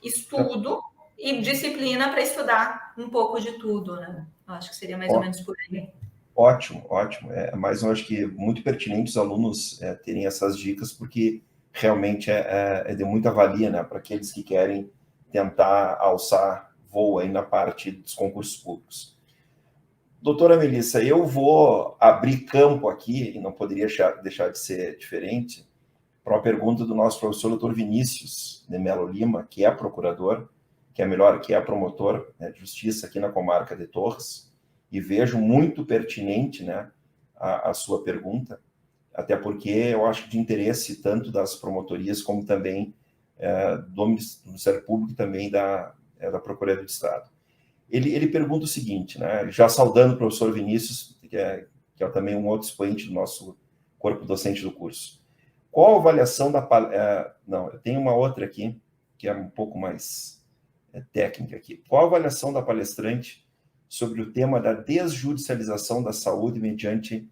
estudo e disciplina para estudar um pouco de tudo, né? Eu acho que seria mais ou menos por aí. Ótimo, ótimo. Mas eu acho que é muito pertinente os alunos terem essas dicas, porque realmente é de muita valia, né, para aqueles que querem tentar alçar voo aí na parte dos concursos públicos. Doutora Melissa, eu vou abrir campo aqui, e não poderia deixar de ser diferente, para uma pergunta do nosso professor doutor Vinícius de Melo Lima, que é procurador, que é promotor, né, de justiça aqui na comarca de Torres, e vejo muito pertinente, né, a sua pergunta, até porque eu acho de interesse tanto das promotorias como também do Ministério Público e também da Procuradoria do Estado. Ele pergunta o seguinte, né, já saudando o professor Vinícius, que é também um outro expoente do nosso corpo docente do curso. Qual a avaliação da... não, eu tenho uma outra aqui, que é um pouco mais técnica aqui. Qual a avaliação da palestrante sobre o tema da desjudicialização da saúde mediante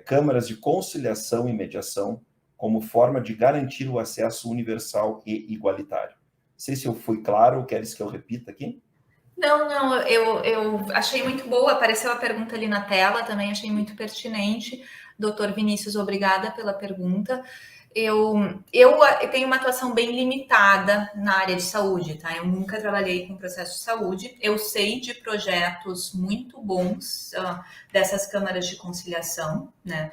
câmaras de conciliação e mediação como forma de garantir o acesso universal e igualitário? Não sei se eu fui claro, queres que eu repita aqui? Não, eu achei muito boa, apareceu a pergunta ali na tela, também achei muito pertinente. Doutor Vinícius, obrigada pela pergunta. Eu tenho uma atuação bem limitada na área de saúde, tá? Eu nunca trabalhei com processo de saúde. Eu sei de projetos muito bons dessas câmaras de conciliação, né?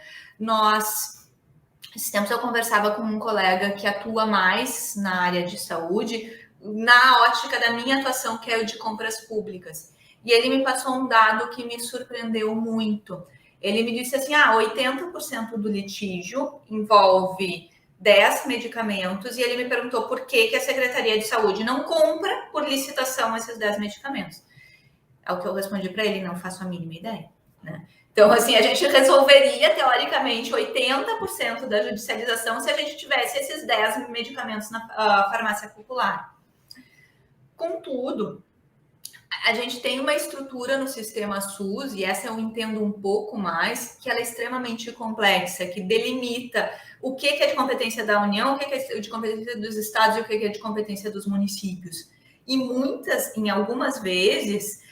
Esses tempos eu conversava com um colega que atua mais na área de saúde, na ótica da minha atuação, que é o de compras públicas. E ele me passou um dado que me surpreendeu muito. Ele me disse assim, 80% do litígio envolve 10 medicamentos, e ele me perguntou por que a Secretaria de Saúde não compra por licitação esses 10 medicamentos. Ao que eu respondi para ele, não faço a mínima ideia, né? Então, assim, a gente resolveria, teoricamente, 80% da judicialização se a gente tivesse esses 10 medicamentos na farmácia popular. Contudo, a gente tem uma estrutura no sistema SUS, e essa eu entendo um pouco mais, que ela é extremamente complexa, que delimita o que é de competência da União, o que é de competência dos estados e o que é de competência dos municípios. E em algumas vezes,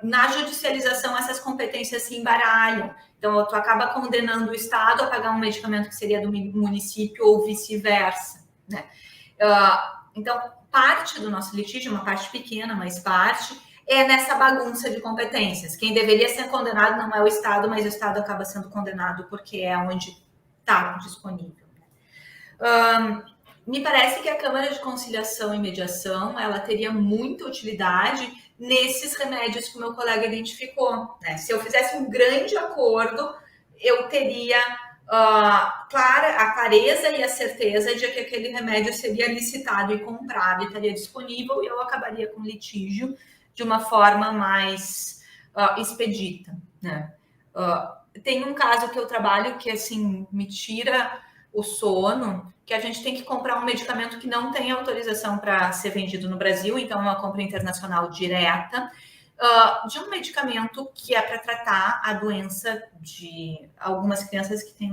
na judicialização, essas competências se embaralham. Então, tu acaba condenando o estado a pagar um medicamento que seria do município ou vice-versa, né? Então, parte do nosso litígio, uma parte pequena, mas parte, é nessa bagunça de competências. Quem deveria ser condenado não é o Estado, mas o Estado acaba sendo condenado porque é onde está disponível. Me parece que a Câmara de Conciliação e Mediação, ela teria muita utilidade nesses remédios que o meu colega identificou, né? Se eu fizesse um grande acordo, eu teria a clareza e a certeza de que aquele remédio seria licitado e comprado e estaria disponível, e eu acabaria com litígio de uma forma mais expedita, né? Tem um caso que eu trabalho que, assim, me tira o sono, que a gente tem que comprar um medicamento que não tem autorização para ser vendido no Brasil, então é uma compra internacional direta, de um medicamento que é para tratar a doença de algumas crianças que têm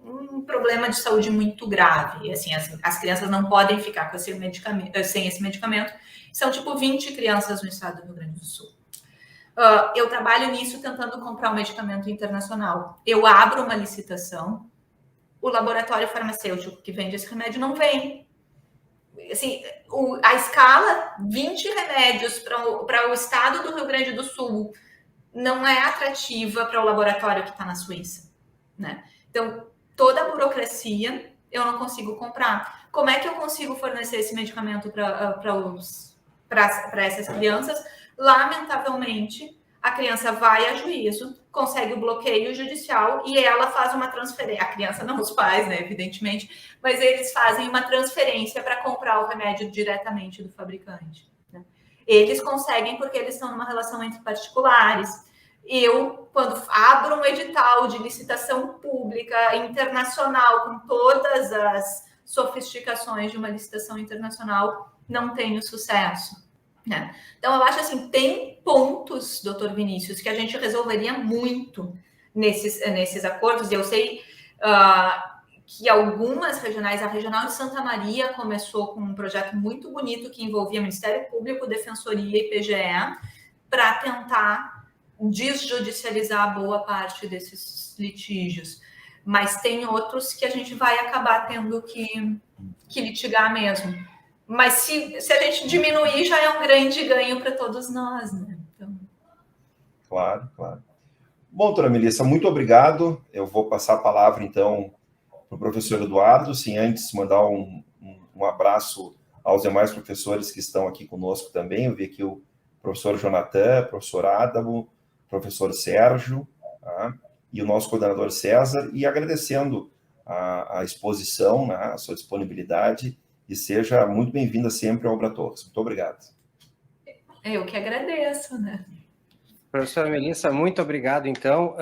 um problema de saúde muito grave. E, assim, as crianças não podem ficar com sem esse medicamento. São tipo 20 crianças no estado do Rio Grande do Sul. Eu trabalho nisso tentando comprar um medicamento internacional. Eu abro uma licitação, o laboratório farmacêutico que vende esse remédio não vem. Assim, a escala 20 remédios para o estado do Rio Grande do Sul não é atrativa para o laboratório que está na Suíça, né? Então, toda a burocracia eu não consigo comprar. Como é que eu consigo fornecer esse medicamento para essas crianças? Lamentavelmente, a criança vai a juízo, consegue o bloqueio judicial e ela faz uma transferência. A criança não, os pais, né, evidentemente, mas eles fazem uma transferência para comprar o remédio diretamente do fabricante, né? Eles conseguem porque eles estão numa relação entre particulares. Eu, quando abro um edital de licitação pública internacional, com todas as sofisticações de uma licitação internacional, não tenho sucesso, né? Então, eu acho assim, tem pontos, doutor Vinícius, que a gente resolveria muito nesses acordos. Eu sei que algumas regionais, a Regional de Santa Maria começou com um projeto muito bonito que envolvia Ministério Público, Defensoria e PGE, para tentar desjudicializar boa parte desses litígios. Mas tem outros que a gente vai acabar tendo que litigar mesmo. Mas se a gente diminuir, já é um grande ganho para todos nós, né? Então... Claro, claro. Bom, doutora Melissa, muito obrigado. Eu vou passar a palavra, então, para o professor Eduardo, sem antes mandar um abraço aos demais professores que estão aqui conosco também. Eu vi aqui o professor Jonathan, professor Adamo, professor Sérgio, tá? E o nosso coordenador César, e agradecendo a exposição, né, a sua disponibilidade, e seja muito bem-vinda sempre ao Obra Torres. Muito obrigado. Eu que agradeço, né? Professora Melissa, muito obrigado. Então,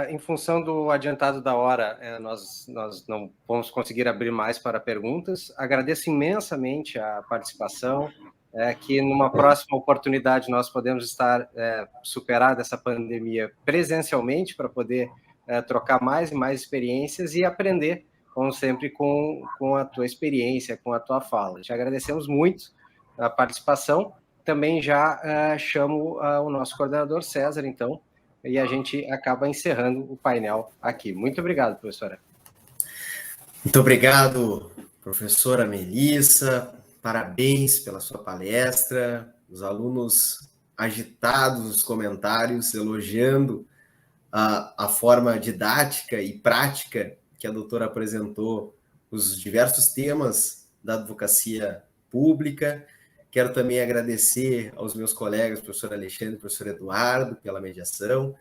em função do adiantado da hora, nós não vamos conseguir abrir mais para perguntas. Agradeço imensamente a participação, que numa próxima oportunidade nós podemos estar superada essa pandemia presencialmente para poder trocar mais e mais experiências e aprender, como sempre, com a tua experiência, com a tua fala. Te agradecemos muito a participação. Também já chamo o nosso coordenador César, então, e a gente acaba encerrando o painel aqui. Muito obrigado, professora. Muito obrigado, professora Melissa. Parabéns pela sua palestra. Os alunos agitados nos comentários, elogiando a forma didática e prática que a doutora apresentou os diversos temas da advocacia pública. Quero também agradecer aos meus colegas, professor Alexandre e professor Eduardo, pela mediação.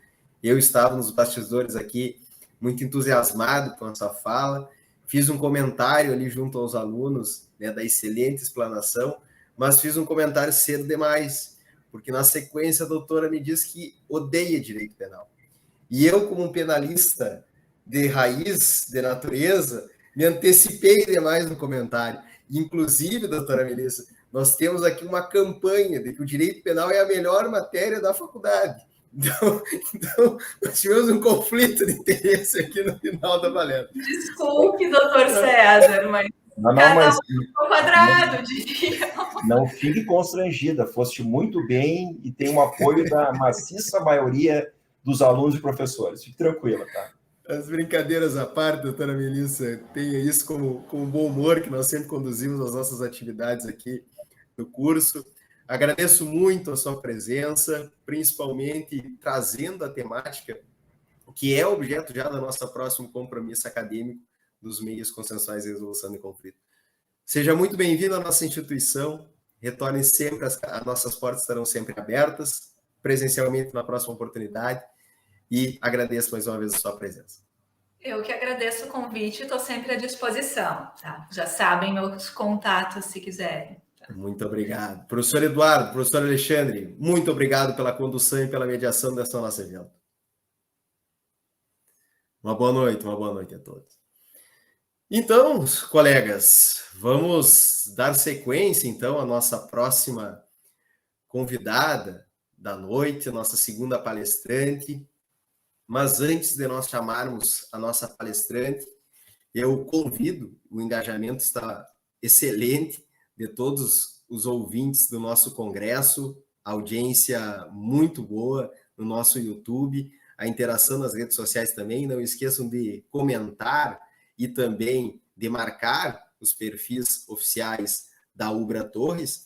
Eu estava nos bastidores aqui muito entusiasmado com a sua fala. Fiz um comentário ali junto aos alunos, né, da excelente explanação, mas fiz um comentário cedo demais, porque na sequência a doutora me diz que odeia direito penal. E eu, como um penalista de raiz, de natureza, me antecipei demais no comentário. Inclusive, doutora Melissa, nós temos aqui uma campanha de que o direito penal é a melhor matéria da faculdade. Então nós tivemos um conflito de interesse aqui no final da palestra. Desculpe, doutor César, mas mas um quadrado, diria. Não fique constrangida, foste muito bem e tem o apoio da maciça maioria dos alunos e professores. Fique tranquila, tá? As brincadeiras à parte, doutora Melissa, tenha isso como bom humor que nós sempre conduzimos as nossas atividades aqui no curso. Agradeço muito a sua presença, principalmente trazendo a temática que é objeto já do nosso próximo compromisso acadêmico dos meios consensuais de resolução de conflito. Seja muito bem-vindo à nossa instituição, retorne sempre, as nossas portas estarão sempre abertas, presencialmente na próxima oportunidade, e agradeço mais uma vez a sua presença. Eu que agradeço o convite, estou sempre à disposição, tá? Já sabem meus contatos, se quiserem. Muito obrigado. Professor Eduardo, professor Alexandre, muito obrigado pela condução e pela mediação dessa nossa evento. Uma boa noite a todos. Então, colegas, vamos dar sequência, então, à nossa próxima convidada da noite, a nossa segunda palestrante. Mas antes de nós chamarmos a nossa palestrante, eu convido, o engajamento está excelente de todos os ouvintes do nosso congresso, audiência muito boa no nosso YouTube, a interação nas redes sociais também. Não esqueçam de comentar e também de marcar os perfis oficiais da Ubra Torres.